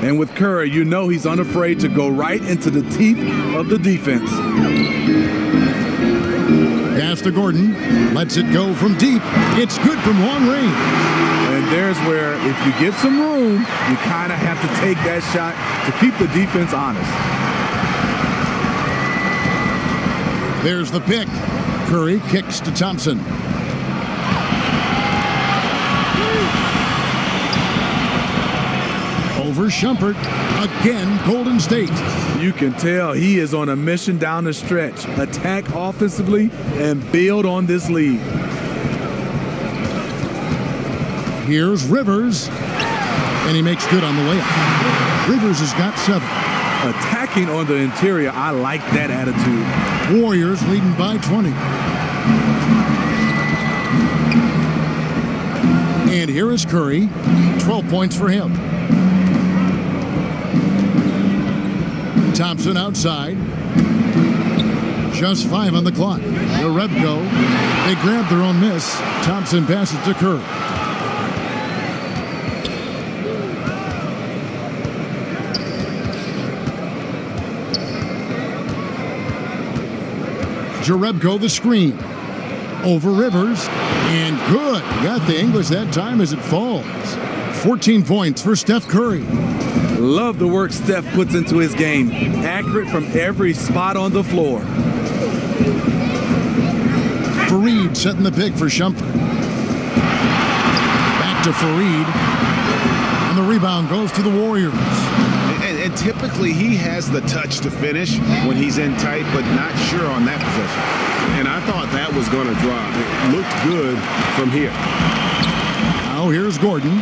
And with Curry, you know he's unafraid to go right into the teeth of the defense. Pass to Gordon. Lets it go from deep. It's good from long range. And there's where, if you get some room, you kind of have to take that shot to keep the defense honest. There's the pick. Curry kicks to Thompson. Over Shumpert. Again, Golden State. You can tell he is on a mission down the stretch. Attack offensively and build on this lead. Here's Rivers. And he makes good on the layup. Rivers has got 7. Attacking on the interior, I like that attitude. Warriors leading by 20. And here is Curry. 12 points for him. Thompson outside. Just 5 on the clock. Jerebko. They grab their own miss. Thompson passes to Curry. Jerebko the screen. Over Rivers. And good. Got the English that time as it falls. 14 points for Steph Curry. Love the work Steph puts into his game. Accurate from every spot on the floor. Fareed setting the pick for Shumpert. Back to Fareed. And the rebound goes to the Warriors. And typically he has the touch to finish when he's in tight, but not sure on that possession. And I thought that was going to drop. It looked good from here. Now here's Gordon.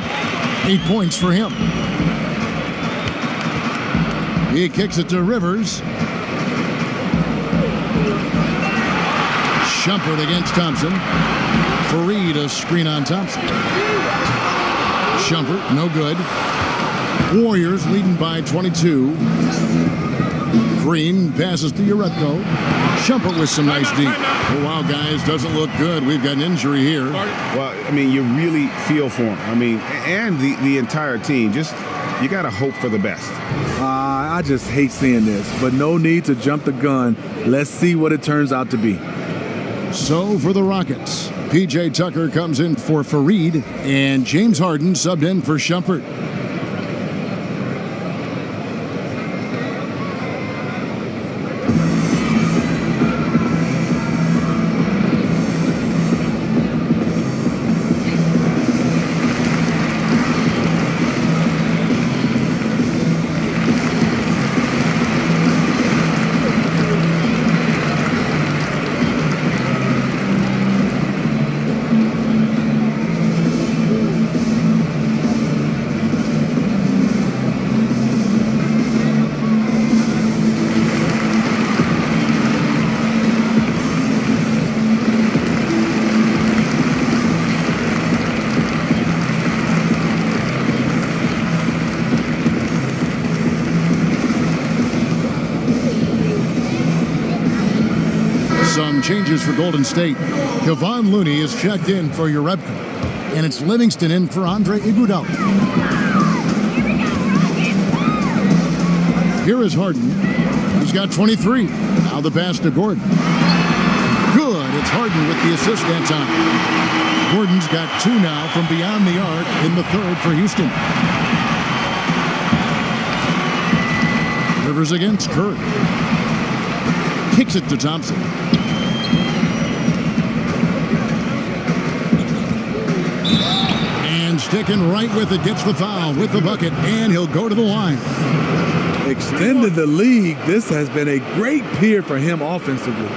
8 points for him. He kicks it to Rivers. Shumpert against Thompson. Fareed a screen on Thompson. Shumpert, no good. Warriors leading by 22. Green passes to Uretko. Shumpert with some nice deep. Oh, wow, guys, doesn't look good. We've got an injury here. Well, I mean, you really feel for him. I mean, and the entire team. Just, you got to hope for the best. I just hate seeing this, but no need to jump the gun. Let's see what it turns out to be. So for the Rockets, P.J. Tucker comes in for Fareed, and James Harden subbed in for Shumpert. Some changes for Golden State. Kevon Looney is checked in for Urebko, and it's Livingston in for Andre Iguodala. Here is Harden. He's got 23. Now the pass to Gordon. Good. It's Harden with the assist that time. Gordon's got 2 now from beyond the arc in the third for Houston. Rivers against Curry. Kicks it to Thompson. And sticking right with it, gets the foul with the bucket, and he'll go to the line. Extended the lead. This has been a great period for him offensively.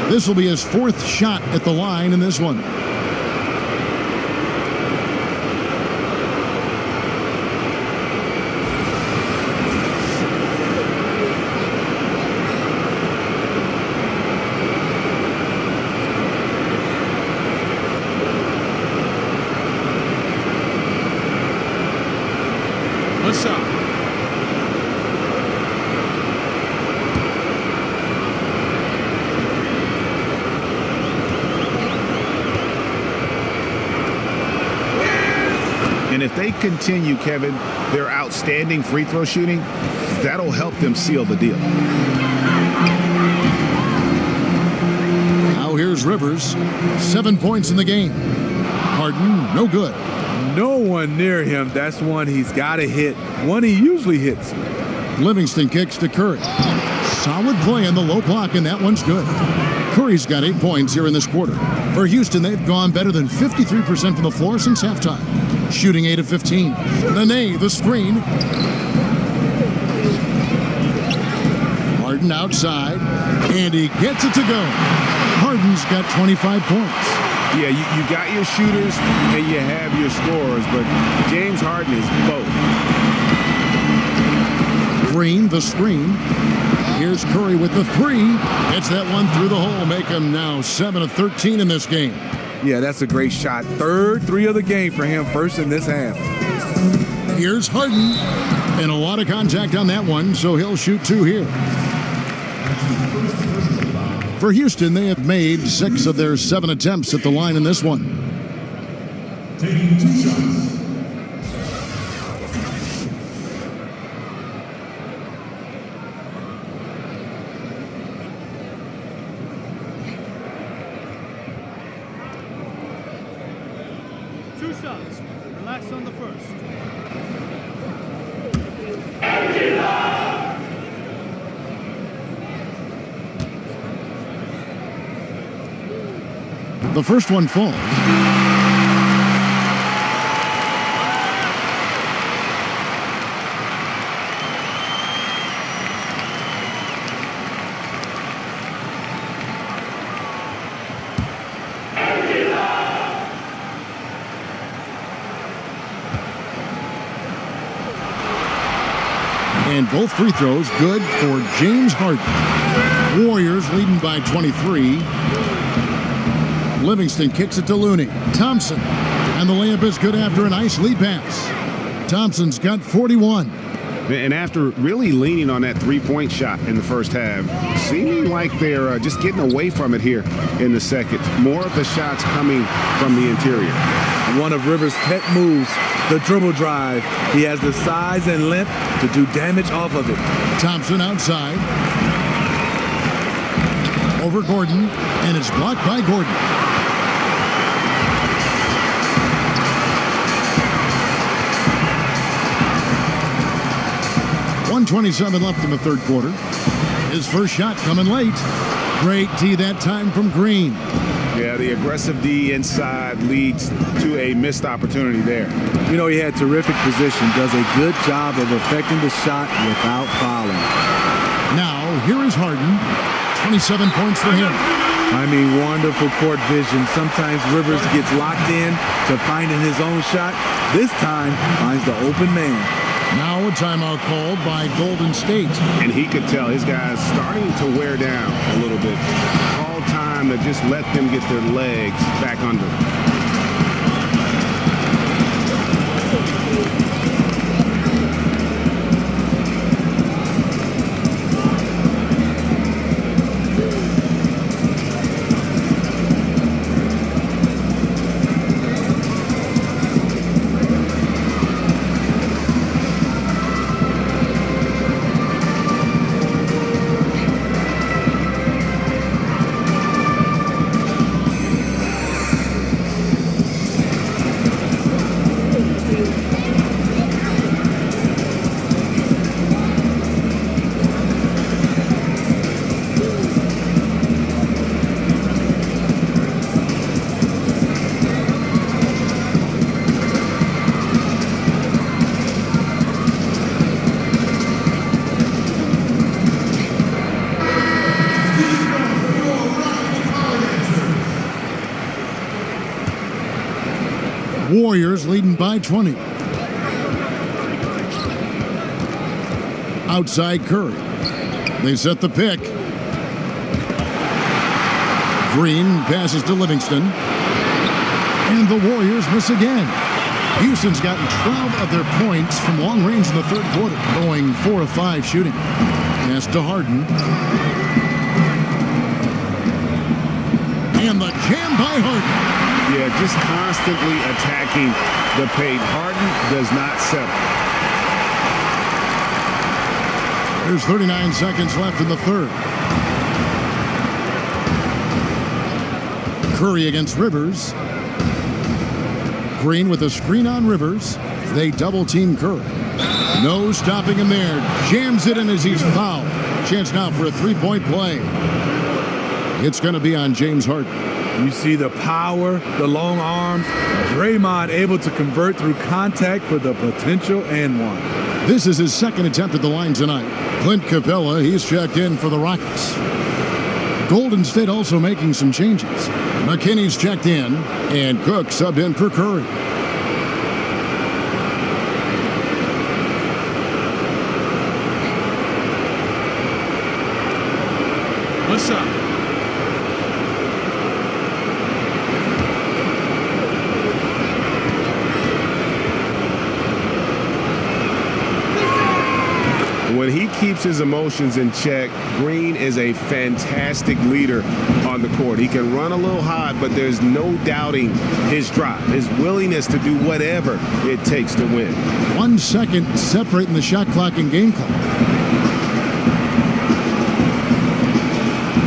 This will be his 4th shot at the line in this one. One shot. And if they continue, Kevin, their outstanding free throw shooting, that'll help them seal the deal. Now here's Rivers. 7 points in the game. Harden, no good. No one near him. That's one he's got to hit. One he usually hits. Livingston kicks to Curry. Solid play on the low block, and that one's good. Curry's got 8 points here in this quarter. For Houston, they've gone better than 53% from the floor since halftime. Shooting 8 of 15. Nene, the screen. Harden outside, and he gets it to go. Harden's got 25 points. Yeah, you got your shooters and you have your scorers, but James Harden is both. Green, the screen. Here's Curry with the 3. Gets that one through the hole, make him now 7 of 13 in this game. Yeah, that's a great shot. 3rd 3 of the game for him, first in this half. Here's Harden, and a lot of contact on that one, so he'll shoot 2 here. For Houston, they have made 6 of their 7 attempts at the line in this one. Taking 2 shots. Relax on the first. The first one falls. And both free throws good for James Harden. Warriors leading by 23. Livingston kicks it to Looney. Thompson. And the layup is good after a nice lead pass. Thompson's got 41. And after really leaning on that three-point shot in the first half, seeming like they're just getting away from it here in the second. More of the shots coming from the interior. One of Rivers' pet moves, the dribble drive. He has the size and length to do damage off of it. Thompson outside. Over Gordon, and it's blocked by Gordon. .127 left in the third quarter. His first shot coming late. Great D that time from Green. Yeah, the aggressive D inside leads to a missed opportunity there. You know, he had terrific position, does a good job of affecting the shot without fouling. Now, here is Harden. 27 points for him. I mean, wonderful court vision. Sometimes Rivers gets locked in to finding his own shot. This time, finds the open man. Now a timeout called by Golden State. And he could tell his guys starting to wear down a little bit. All time to just let them get their legs back under them. Warriors leading by 20. Outside Curry. They set the pick. Green passes to Livingston. And the Warriors miss again. Houston's gotten 12 of their points from long range in the third quarter, going 4 of 5 shooting. Pass to Harden. And the jam by Harden. Yeah, just constantly attacking the paint. Harden does not settle. There's 39 seconds left in the third. Curry against Rivers. Green with a screen on Rivers. They double team Curry. No stopping him there. Jams it in as he's fouled. Chance now for a three-point play. It's going to be on James Harden. You see the power, the long arms. Draymond able to convert through contact for the potential and one. This is his second attempt at the line tonight. Clint Capella, he's checked in for the Rockets. Golden State also making some changes. McKinney's checked in, and Cook subbed in for Curry. What's up? When he keeps his emotions in check, Green is a fantastic leader on the court. He can run a little hot, but there's no doubting his drive, his willingness to do whatever it takes to win. 1 second separating the shot clock and game clock.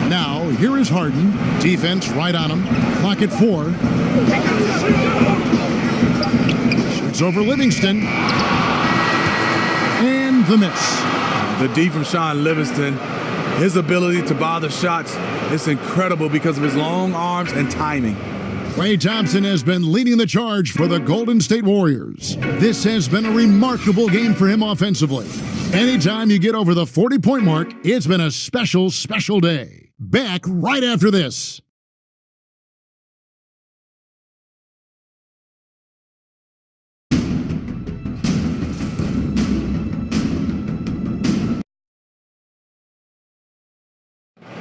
Now, here is Harden. Defense right on him. Clock at 4. Shoots over Livingston. And the miss. The D from Sean Livingston, his ability to bother shots is incredible because of his long arms and timing. Klay Thompson has been leading the charge for the Golden State Warriors. This has been a remarkable game for him offensively. Anytime you get over the 40-point mark, it's been a special, special day. Back right after this.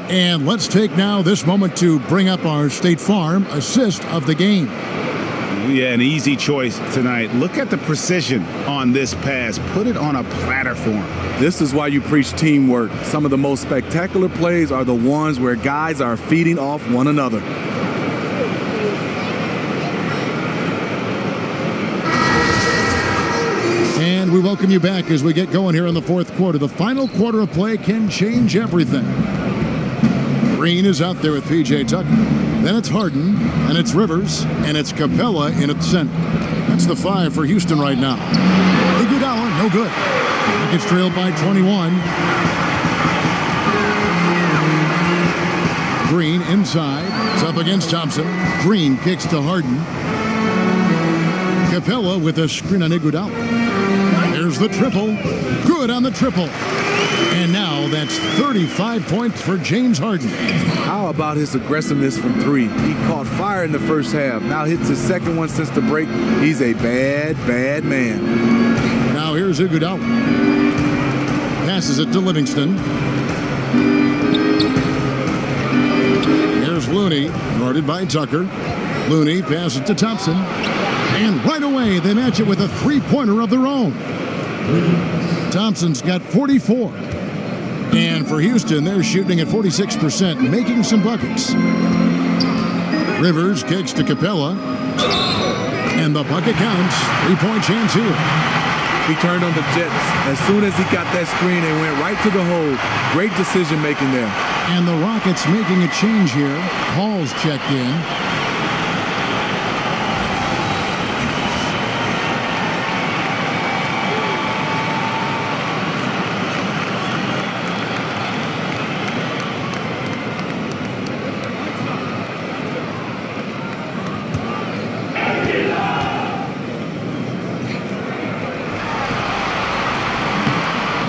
And let's take now this moment to bring up our State Farm assist of the game. Yeah, an easy choice tonight. Look at the precision on this pass. Put it on a platter for him. This is why you preach teamwork. Some of the most spectacular plays are the ones where guys are feeding off one another. And we welcome you back as we get going here in the fourth quarter. The final quarter of play can change everything. Green is out there with P.J. Tucker. Then it's Harden, and it's Rivers, and it's Capella in at center. That's the 5 for Houston right now. Iguodala, no good. Rockets trailed by 21. Green inside. It's up against Thompson. Green kicks to Harden. Capella with a screen on Iguodala. There's the triple. Good on the triple. And now that's 35 points for James Harden. How about his aggressiveness from 3? He caught fire in the first half. Now hits his second one since the break. He's a bad, bad man. Now here's Iguodala. Passes it to Livingston. Here's Looney, guarded by Tucker. Looney passes it to Thompson. And right away, they match it with a three-pointer of their own. Thompson's got 44. And for Houston, they're shooting at 46%, making some buckets. Rivers kicks to Capella. And the bucket counts. 3-point chance here. He turned on the Jets. As soon as he got that screen, they went right to the hole. Great decision making there. And the Rockets making a change here. Hall's checked in.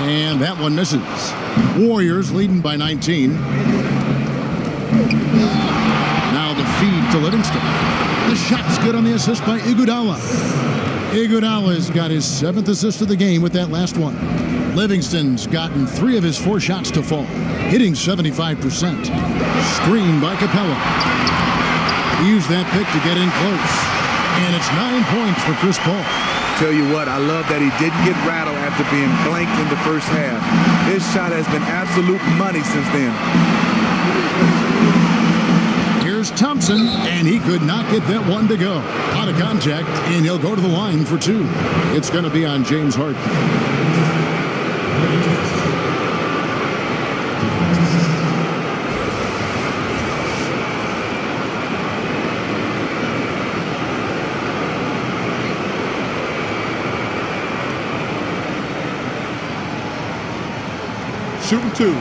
And that one misses. Warriors leading by 19. Now the feed to Livingston. The shot's good on the assist by Iguodala. Iguodala's got his 7th assist of the game with that last one. Livingston's gotten 3 of his 4 shots to fall, hitting 75%. Screen by Capella. He used that pick to get in close. And it's 9 points for Chris Paul. Tell you what, I love that he didn't get rattled after being blanked in the first half. His shot has been absolute money since then. Here's Thompson, and he could not get that one to go. Out of contact, and he'll go to the line for 2. It's going to be on James Harden. Shooting 2.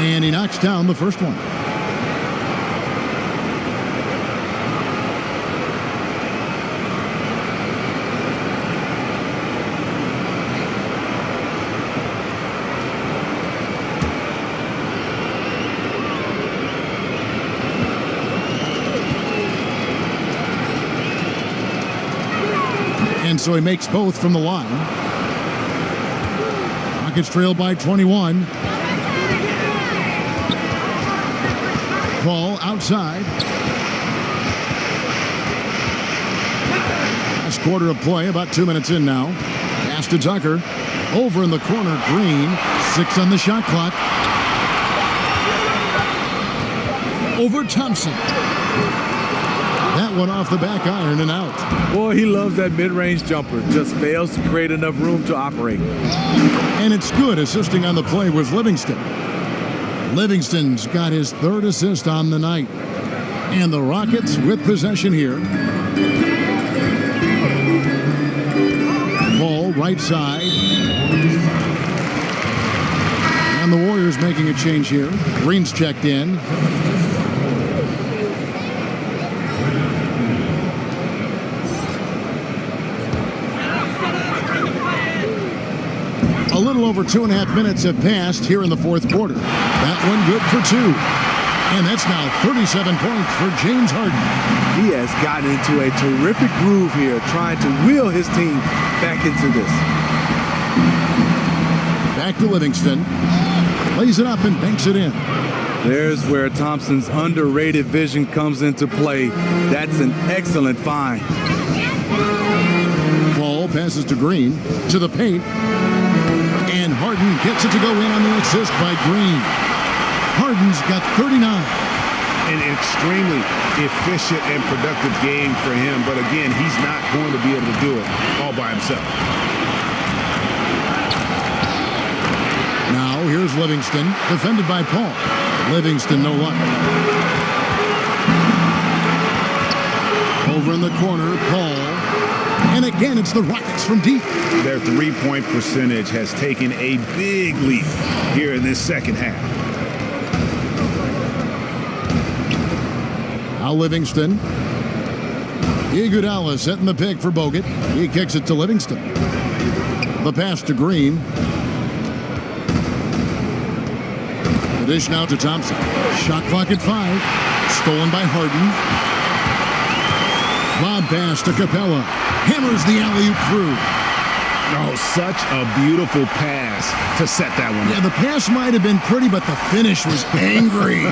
And he knocks down the first one. And so he makes both from the line. Rockets trail by 21. Paul outside. Last quarter of play, about 2 minutes in now. Pass to Tucker. Over in the corner, Green. 6 on the shot clock. Over Thompson. That one off the back iron and out. Boy, he loves that mid-range jumper. Just fails to create enough room to operate. And it's good assisting on the play with Livingston. Livingston's got his 3rd assist on the night. And the Rockets with possession here. Paul right side. And the Warriors making a change here. Green's checked in. A little over 2.5 minutes have passed here in the fourth quarter. That one good for 2. And that's now 37 points for James Harden. He has gotten into a terrific groove here, trying to wheel his team back into this. Back to Livingston. Lays it up and banks it in. There's where Thompson's underrated vision comes into play. That's an excellent find. Ball passes to Green, to the paint. And Harden gets it to go in on the assist by Green. Harden's got 39. An extremely efficient and productive game for him. But again, he's not going to be able to do it all by himself. Now here's Livingston, defended by Paul. Livingston, no luck. Over in the corner, Paul. And again, it's the Rockets from deep. Their three-point percentage has taken a big leap here in this second half. Now Livingston. Iguodala setting the pick for Bogut. He kicks it to Livingston. The pass to Green. The dish now to Thompson. Shot clock at 5. Stolen by Harden. Lob pass to Capella. Hammers the alley-oop through. Oh, such a beautiful pass to set that one. Yeah, the pass might have been pretty, but the finish was angry.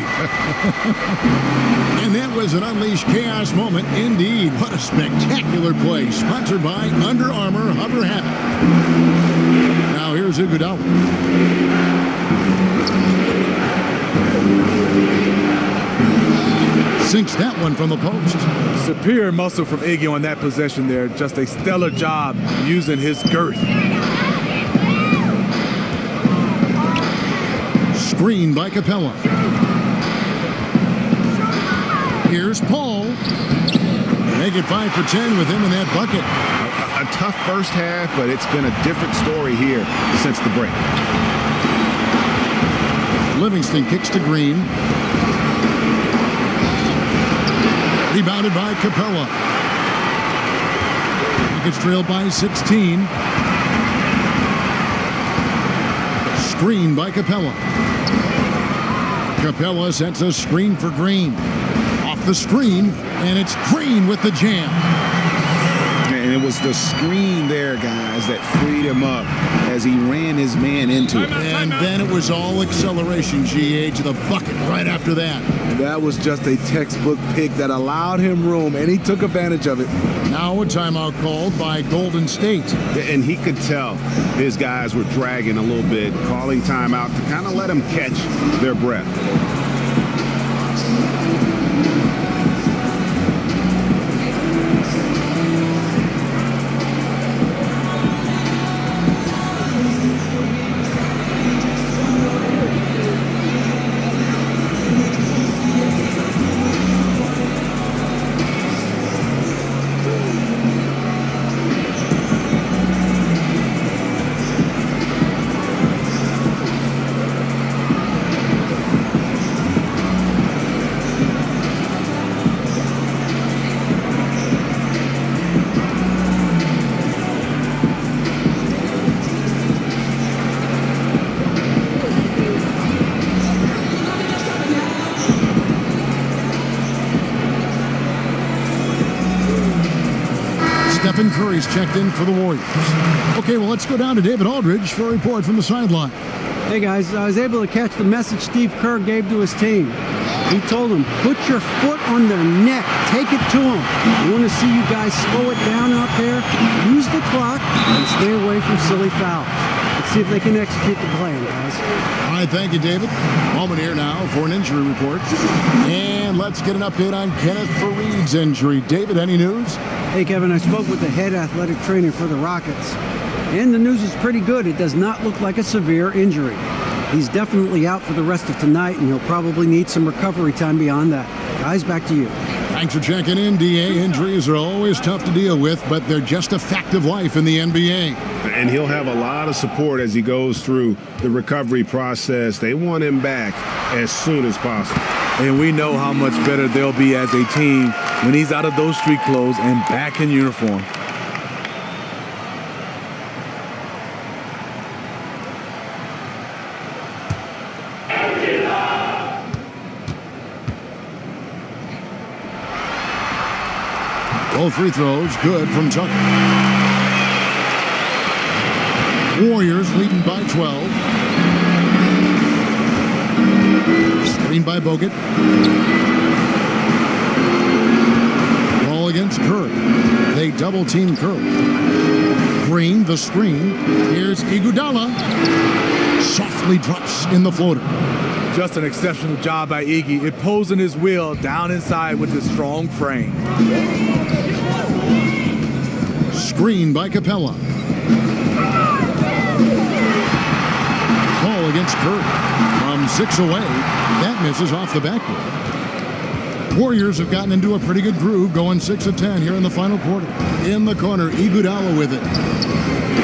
And that was an unleashed chaos moment indeed. What a spectacular play. Sponsored by Under Armour Hover Habit. Now here's Iguodala. Sinks that one from the post. Superior muscle from Iggy on that possession there. Just a stellar job using his girth. Screen by Capella. Here's Paul. Make it 5 for 10 with him in that bucket. A tough first half, but it's been a different story here since the break. Livingston kicks to Green. Rebounded by Capella. Rockets trailed by 16. Screen by Capella. Capella sets a screen for Green. Off the screen, and it's Green with the jam. And it was the screen there, guys, that freed him up as he ran his man into it. And then it was all acceleration, GA, to the bucket right after that. That was just a textbook pick that allowed him room, and he took advantage of it. Now a timeout called by Golden State. And he could tell his guys were dragging a little bit, calling timeout to kind of let them catch their breath. Stephen Curry's checked in for the Warriors. Okay, well, let's go down to David Aldridge for a report from the sideline. Hey, guys, I was able to catch the message Steve Kerr gave to his team. He told them, put your foot on their neck. Take it to them. I want to see you guys slow it down out there. Use the clock and stay away from silly fouls. Let's see if they can execute the plan, guys. All right, thank you, David. Moment here now for an injury report. And let's get an update on Kenneth Faried's injury. David, any news? Hey, Kevin, I spoke with the head athletic trainer for the Rockets, and the news is pretty good. It does not look like a severe injury. He's definitely out for the rest of tonight, and he'll probably need some recovery time beyond that. Guys, back to you. Thanks for checking in, DA. Injuries are always tough to deal with, but they're just a fact of life in the NBA. And he'll have a lot of support as he goes through the recovery process. They want him back as soon as possible. And we know how much better they'll be as a team when he's out of those street clothes and back in uniform. Both free throws good from Tucker. Warriors leading by 12. Screen by Bogut. Ball against Curry. They double team Curry. Green, the screen. Here's Iguodala. Softly drops in the floater. Just an exceptional job by Iggy, imposing his will down inside with his strong frame. Screen by Capella. Ball against Curry. From 6 away, that misses off the backboard. Warriors have gotten into a pretty good groove, going 6 of 10 here in the final quarter. In the corner, Iguodala with it.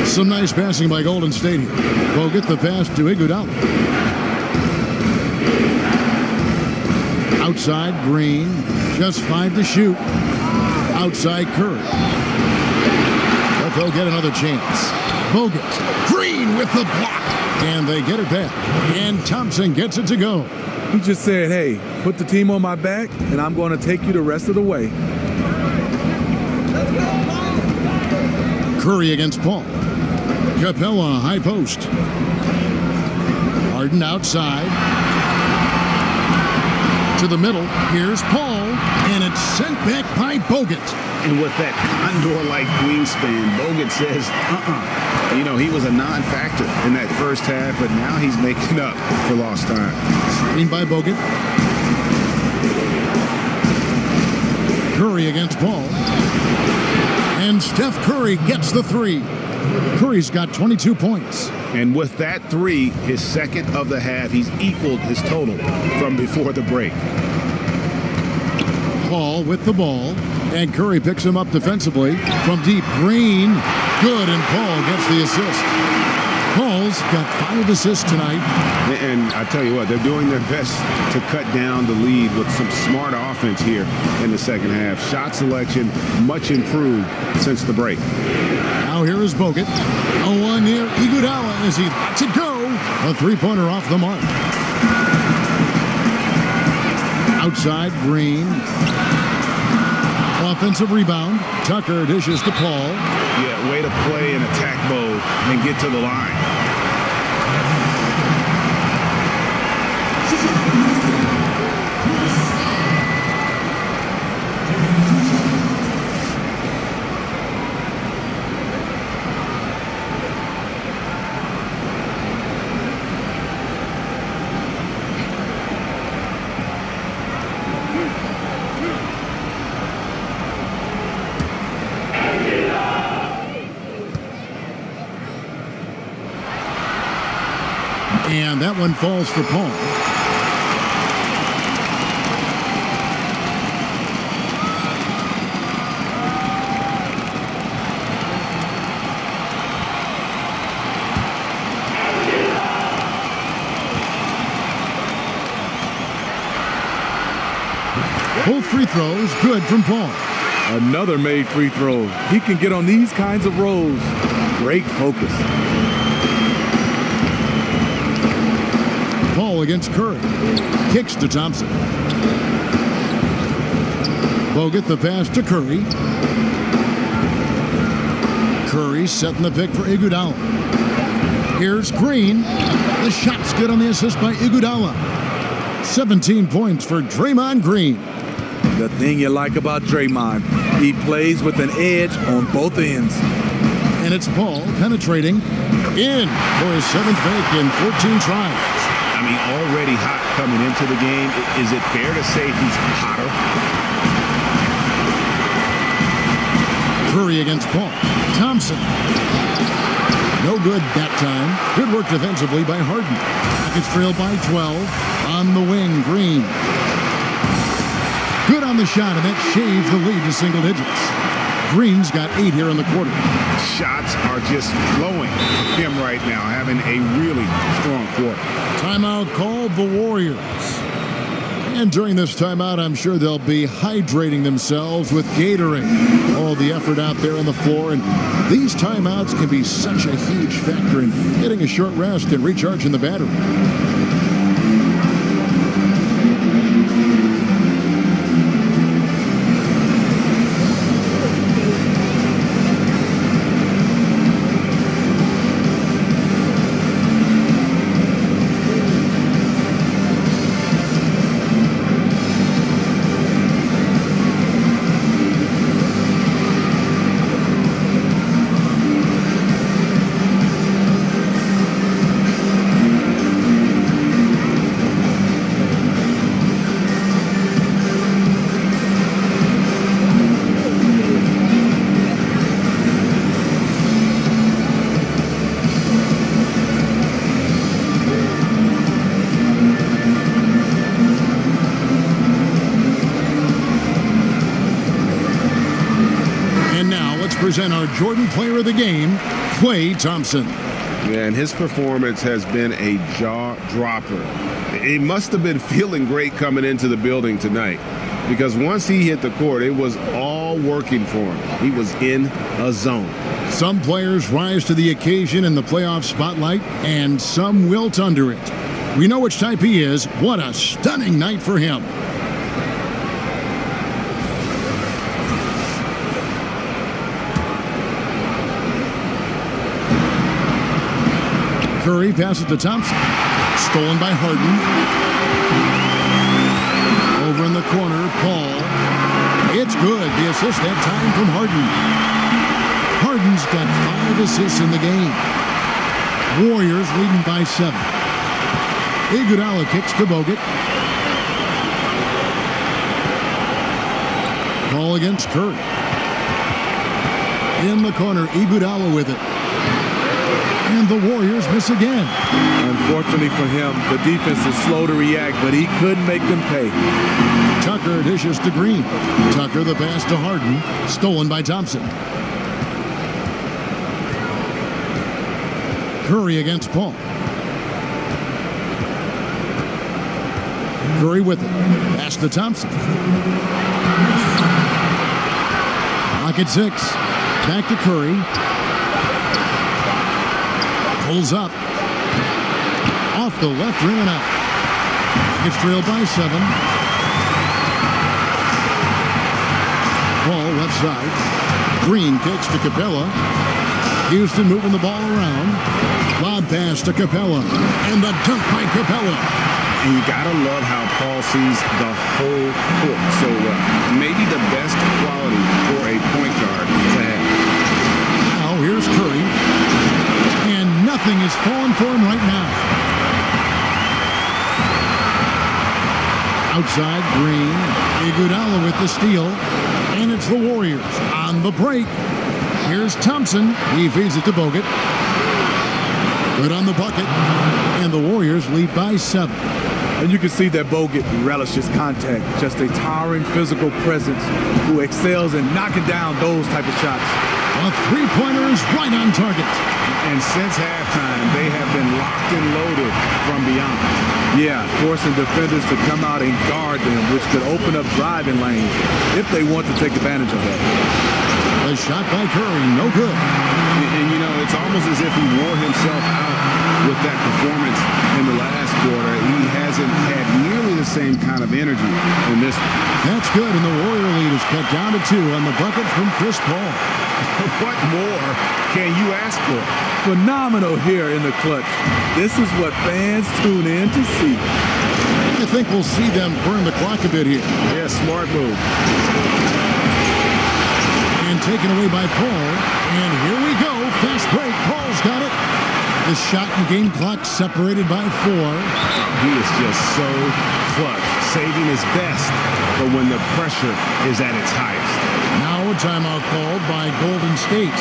Some nice passing by Golden State here. Bogut the pass to Iguodala. Outside, Green. Just 5 to shoot. Outside, Curry. But they'll get another chance. Bogut. Green with the block. And they get it back. And Thompson gets it to go. He just said, hey, put the team on my back, and I'm going to take you the rest of the way. Curry against Paul. Capella, high post. Harden outside. To the middle. Here's Paul. And it's sent back by Bogut. And with that condor-like wingspan, Bogut says, You know, he was a non-factor in that first half, but now he's making up for lost time. Screen by Bogut. Curry against Paul. And Steph Curry gets the three. Curry's got 22 points. And with that three, his second of the half, he's equaled his total from before the break. Paul with the ball. And Curry picks him up defensively from deep. Green. Good, and Paul gets the assist. Paul's got 5 assists tonight. And I tell you what, they're doing their best to cut down the lead with some smart offense here in the second half. Shot selection much improved since the break. Now here is Bogut. A one near Iguodala as he lets it go. A three-pointer off the mark. Outside, Green. Offensive rebound. Tucker dishes to Paul. Yeah, way to play in attack mode and get to the line. And that one falls for Paul. Both free throws good from Paul. Another made free throw. He can get on these kinds of rolls. Great focus. Paul against Curry. Kicks to Thompson. Bogut the pass to Curry. Curry setting the pick for Iguodala. Here's Green. The shot's good on the assist by Iguodala. 17 points for Draymond Green. The thing you like about Draymond, he plays with an edge on both ends. And it's Paul penetrating in for his 7th make in 14 tries. I mean, already hot coming into the game. Is it fair to say he's hotter? Curry against Paul. Thompson. No good that time. Good work defensively by Harden. Rockets trail by 12. On the wing, Green. Good on the shot, and that shaves the lead to single digits. Green's got 8 here in the quarter. Shots are just flowing for him right now, having a really strong quarter. Timeout called the Warriors. And during this timeout, I'm sure they'll be hydrating themselves with Gatorade. All the effort out there on the floor. And these timeouts can be such a huge factor in getting a short rest and recharging the battery. present our Jordan Player of the Game, Klay Thompson. Yeah, and his performance has been a jaw dropper. He must have been feeling great coming into the building tonight, because once he hit the court, it was all working for him. He was in a zone. Some players rise to the occasion in the playoff spotlight, and some wilt under it. We know which type he is. What a stunning night for him. Curry passes to Thompson. Stolen by Harden. Over in the corner, Paul. It's good. The assist that time from Harden. Harden's got 5 assists in the game. Warriors leading by 7. Iguodala kicks to Bogut. Ball against Curry. In the corner, Iguodala with it. And the Warriors miss again. Unfortunately for him, the defense is slow to react, but he couldn't make them pay. Tucker dishes to Green. Tucker the pass to Harden. Stolen by Thompson. Curry against Paul. Curry with it. Pass to Thompson. Clock at 6. Back to Curry. Pulls up. Off the left rim and out. It's trailed by 7. Paul left side. Green kicks to Capella. Houston moving the ball around. Lob pass to Capella. And the dunk by Capella. And you gotta love how Paul sees the whole court so well. Maybe the best quality for a point guard to have. Now here's Curry. And nothing is falling for him right now. Outside, Green. Iguodala with the steal. And it's the Warriors on the break. Here's Thompson. He feeds it to Bogut. Good on the bucket. And the Warriors lead by 7. And you can see that Bogut relishes contact. Just a towering physical presence who excels in knocking down those type of shots. A three-pointer is right on target. And since halftime, they have been locked and loaded from beyond. Yeah, forcing defenders to come out and guard them, which could open up driving lanes if they want to take advantage of that. A shot by Curry, no good. And you know, it's almost as if he wore himself out with that performance in the last quarter. He hasn't had nearly the same kind of energy in this one. That's good, and the Warrior lead is cut down to 2 on the bucket from Chris Paul. What more can you ask for? Phenomenal here in the clutch. This is what fans tune in to see. I think we'll see them burn the clock a bit here. Yeah, smart move. And taken away by Paul. And here we go. Fast break. Paul's got it. The shot and game clock separated by 4. He is just so clutch, saving his best for when the pressure is at its highest. Now a timeout called by Golden State.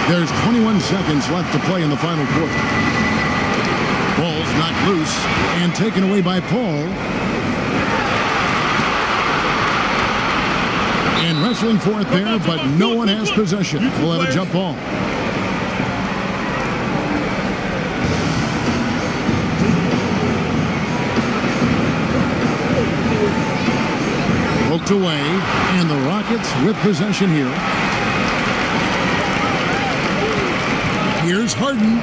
There's 21 seconds left to play in the final quarter. Ball's knocked loose and taken away by Paul. And wrestling for it there, but no one has possession. We'll have a jump ball. knocked away, and the Rockets with possession here. Here's Harden.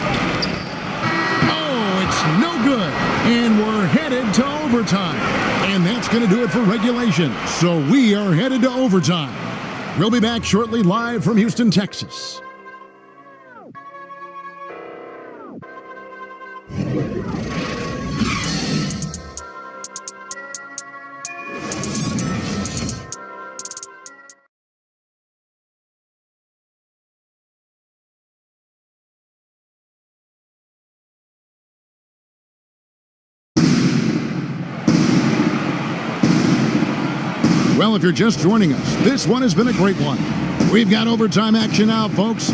Oh, it's no good. And we're headed to overtime. And that's going to do it for regulation. So we are headed to overtime. We'll be back shortly live from Houston, Texas. Well, if you're just joining us, this one has been a great one. We've got overtime action now, folks.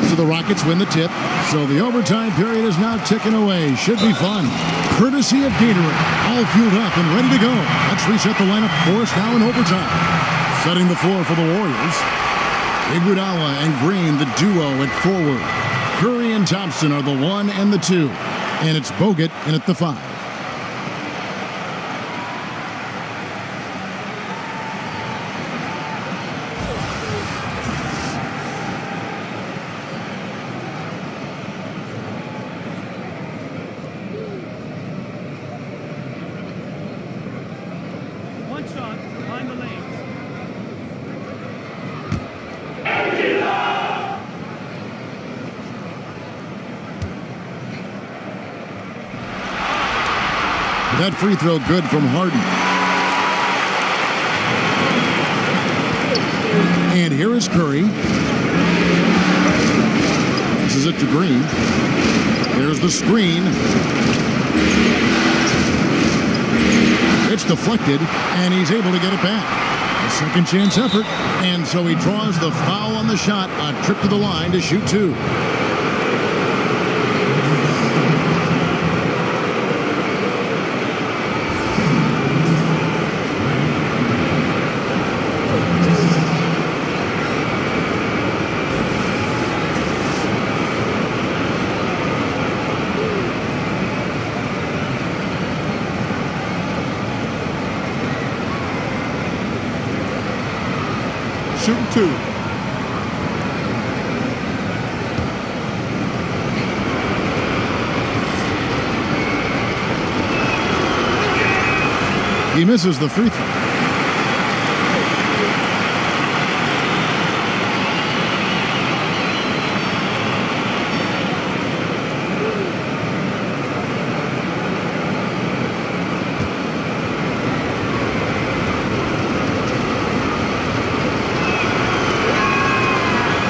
So the Rockets win the tip. So the overtime period is now ticking away. Should be fun. Courtesy of Gatorade. All fueled up and ready to go. Let's reset the lineup for us now in overtime. Setting the floor for the Warriors. Iguodala and Green, the duo at forward. Curry and Thompson are the 1 and the 2. And it's Bogut in at the 5. One shot, behind the lanes. That free throw good from Harden. And here is Curry. This is it to Green. There's the screen. It's deflected, and he's able to get it back. A second chance effort, and so he draws the foul on the shot. A trip to the line to shoot 2. Shooting 2. He misses the free throw.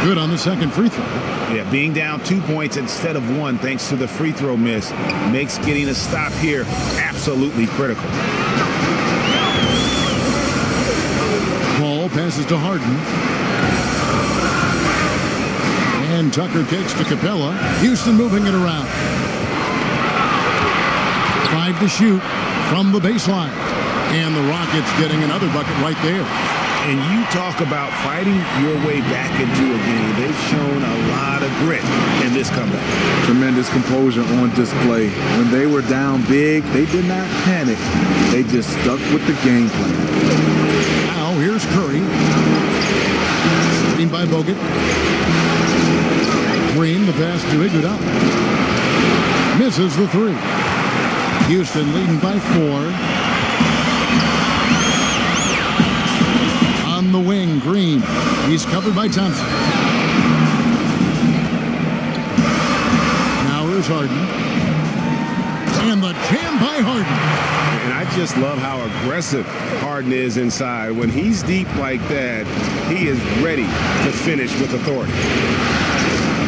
Good on the second free throw. Yeah, being down 2 points instead of 1 thanks to the free throw miss makes getting a stop here absolutely critical. Ball passes to Harden. And Tucker kicks to Capella. Houston moving it around. 5 to shoot from the baseline. And the Rockets getting another bucket right there. And you talk about fighting your way back into a game. They've shown a lot of grit in this comeback. Tremendous composure on display. When they were down big, they did not panic. They just stuck with the game plan. Now here's Curry. Screened by Bogut. Green, the pass to Iguodala. Misses the 3. Houston leading by 4. On the wing, Green. He's covered by Thompson. Now here's Harden. And the jam by Harden. And I just love how aggressive Harden is inside. When he's deep like that, he is ready to finish with authority.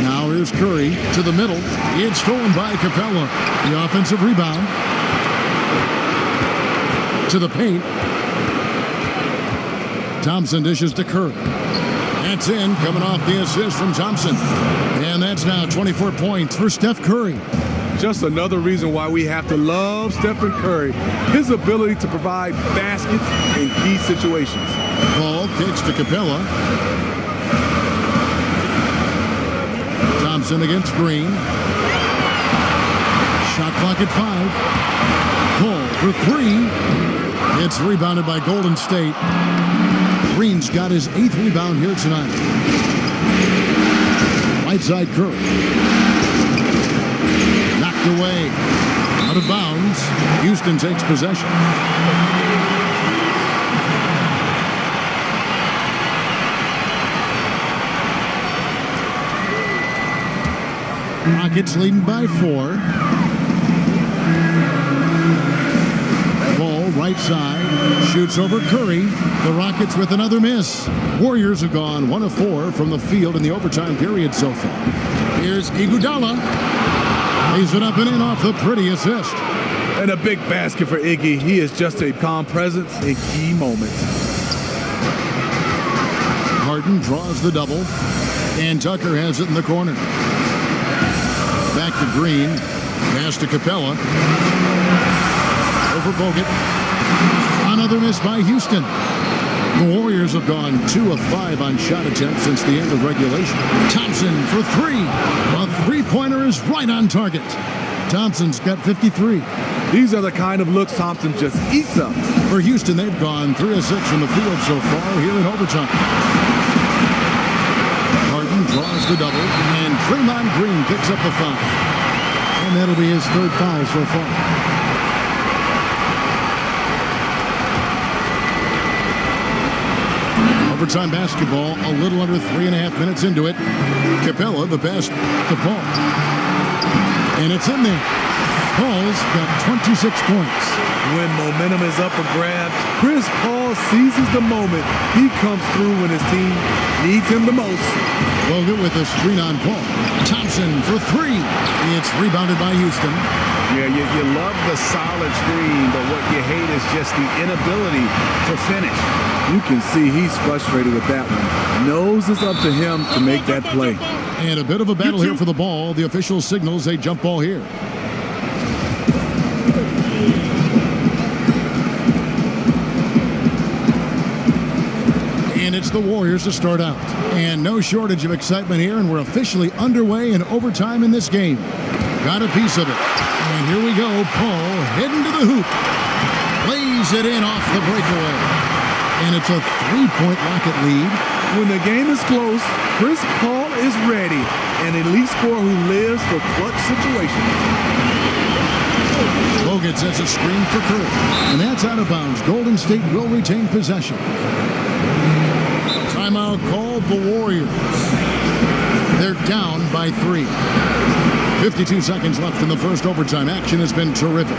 Now here's Curry to the middle. It's stolen by Capella. The offensive rebound. To the paint. Thompson dishes to Curry. That's in, coming off the assist from Thompson. And that's now 24 points for Steph Curry. Just another reason why we have to love Stephen Curry. His ability to provide baskets in key situations. Ball kicks to Capella. Thompson against Green. Shot clock at 5. Cole for 3. It's rebounded by Golden State. Green's got his 8th rebound here tonight. Right side Curry. Knocked away. Out of bounds. Houston takes possession. Rockets leading by 4. Ball right side. Shoots over Curry. The Rockets with another miss. Warriors have gone 1 of 4 from the field in the overtime period so far. Here's Iguodala. Lays it up and in off the pretty assist. And a big basket for Iggy. He is just a calm presence in key moments. Harden draws the double. And Tucker has it in the corner. Back to Green. Pass to Capella. Over Bogut. Another miss by Houston. The Warriors have gone 2 of 5 on shot attempts since the end of regulation. Thompson for 3. A three-pointer is right on target. Thompson's got 53. These are the kind of looks Thompson just eats up. For Houston, they've gone 3 of 6 from the field so far here in overtime. Harden draws the double, and Draymond Green picks up the foul. And that'll be his 3rd foul so far. Overtime basketball, a little under 3.5 minutes into it. Capella, the best to Paul. And it's in there. Paul's got 26 points. When momentum is up for grabs, Chris Paul seizes the moment. He comes through when his team needs him the most. Bogut with a screen on Paul. Thompson for 3. It's rebounded by Houston. Yeah, you love the solid screen, but what you hate is just the inability to finish. You can see he's frustrated with that one. Knows it's up to him to make that play. And a bit of a battle here for the ball. The official signals a jump ball here. And it's the Warriors to start out. And no shortage of excitement here, and we're officially underway in overtime in this game. Got a piece of it. And here we go. Paul heading to the hoop. Plays it in off the breakaway. And it's a 3-point Rocket lead. When the game is close, Chris Paul is ready. An elite scorer who lives for clutch situations. Bogut sets a screen for Curry. And that's out of bounds. Golden State will retain possession. Timeout called the Warriors. They're down by 3. 52 seconds left in the first overtime. Action has been terrific.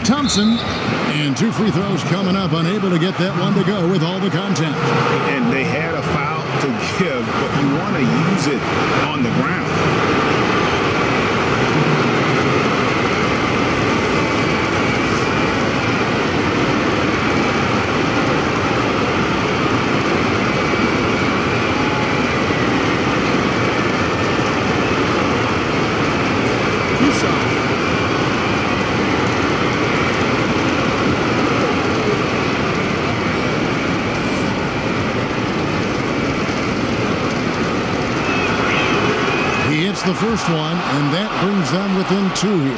Thompson, and 2 free throws coming up, unable to get that one to go with all the contact. And they had a foul to give, but you want to use it on the ground. The first one, and that brings them within 2 here.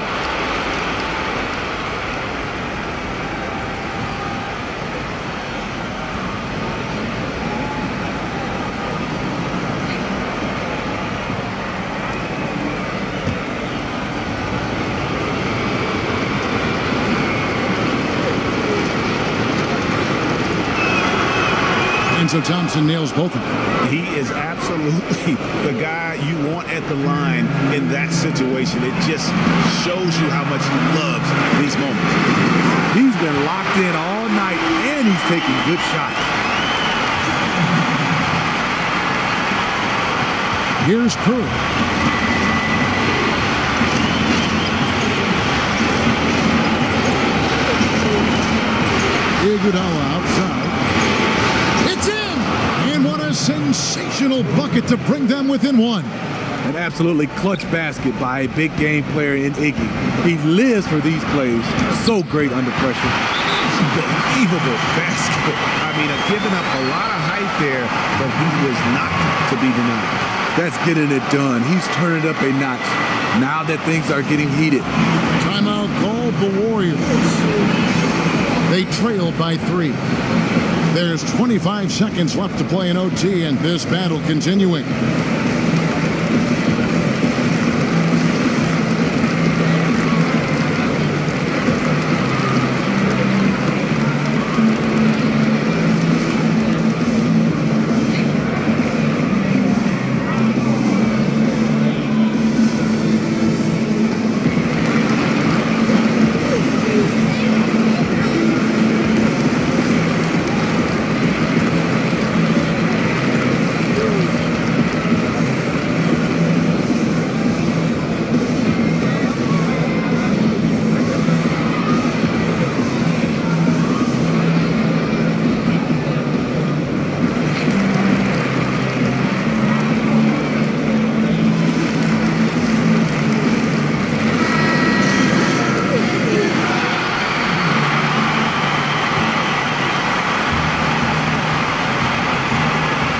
And so Thompson nails both of them. He is absolutely the guy you want at the line in that situation. It just shows you how much he loves these moments. He's been locked in all night, and he's taking good shots. Here's Curry. Iguodala outside. It's in! And what a sensational bucket to bring them within one. An absolutely clutch basket by a big game player in Iggy. He lives for these plays. So great under pressure. Unbelievable basket. I mean, giving up a lot of height there, but he was not to be denied. That's getting it done. He's turning it up a notch now that things are getting heated. Timeout called the Warriors. They trailed by 3. There's 25 seconds left to play in OT, and this battle continuing.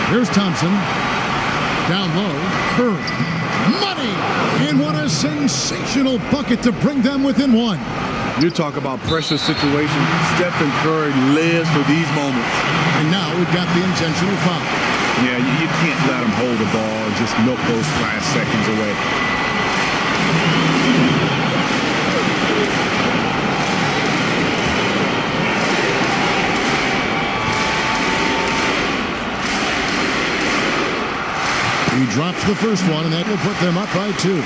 Here's Thompson. Down low. Curry. Money! And what a sensational bucket to bring them within one. You talk about pressure situation. Stephen Curry lives for these moments. And now we've got the intentional foul. Yeah, you can't let him hold the ball and just milk those last seconds away. He drops the first one, and that will put them up by 2.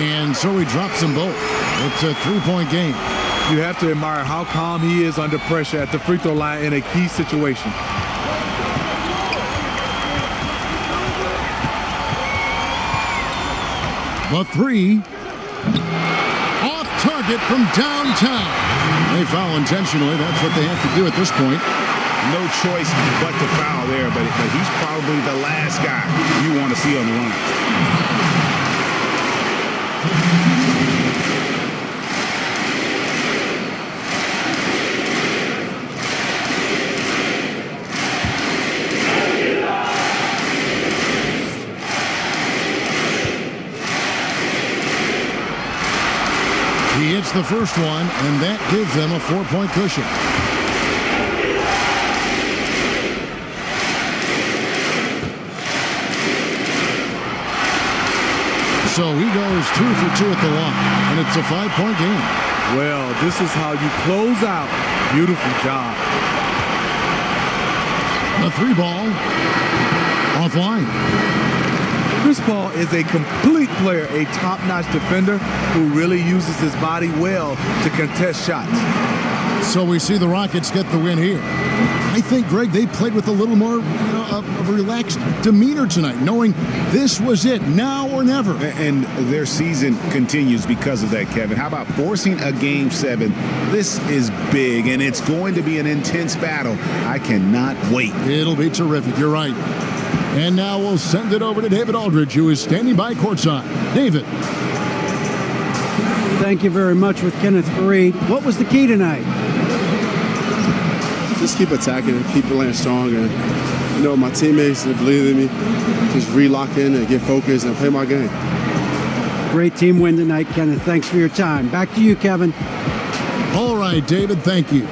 And so he drops them both. It's a 3-point game. You have to admire how calm he is under pressure at the free throw line in a key situation. The 3. Off target from downtown. They foul intentionally. That's what they have to do at this point. No choice but to foul there, but he's probably the last guy you want to see on the line. He hits the first one, and that gives them a 4-point cushion. So he goes 2 for 2 at the line, and it's a 5-point game. Well, this is how you close out. Beautiful job. The 3 ball offline. Chris Paul is a complete player, a top-notch defender who really uses his body well to contest shots. So we see the Rockets get the win here. I think, Greg, they played with a little more of a relaxed demeanor tonight, knowing this was it, now or never. And their season continues because of that, Kevin. How about forcing a Game 7? This is big, and it's going to be an intense battle. I cannot wait. It'll be terrific. You're right. And now we'll send it over to David Aldridge, who is standing by courtside. David. Thank you very much with Kenneth Faried. What was the key tonight? Just keep attacking, keep playing strong, and my teammates that believe in me, just re-lock in and get focused and play my game. Great team win tonight, Kenneth. Thanks for your time. Back to you, Kevin. All right, David, thank you.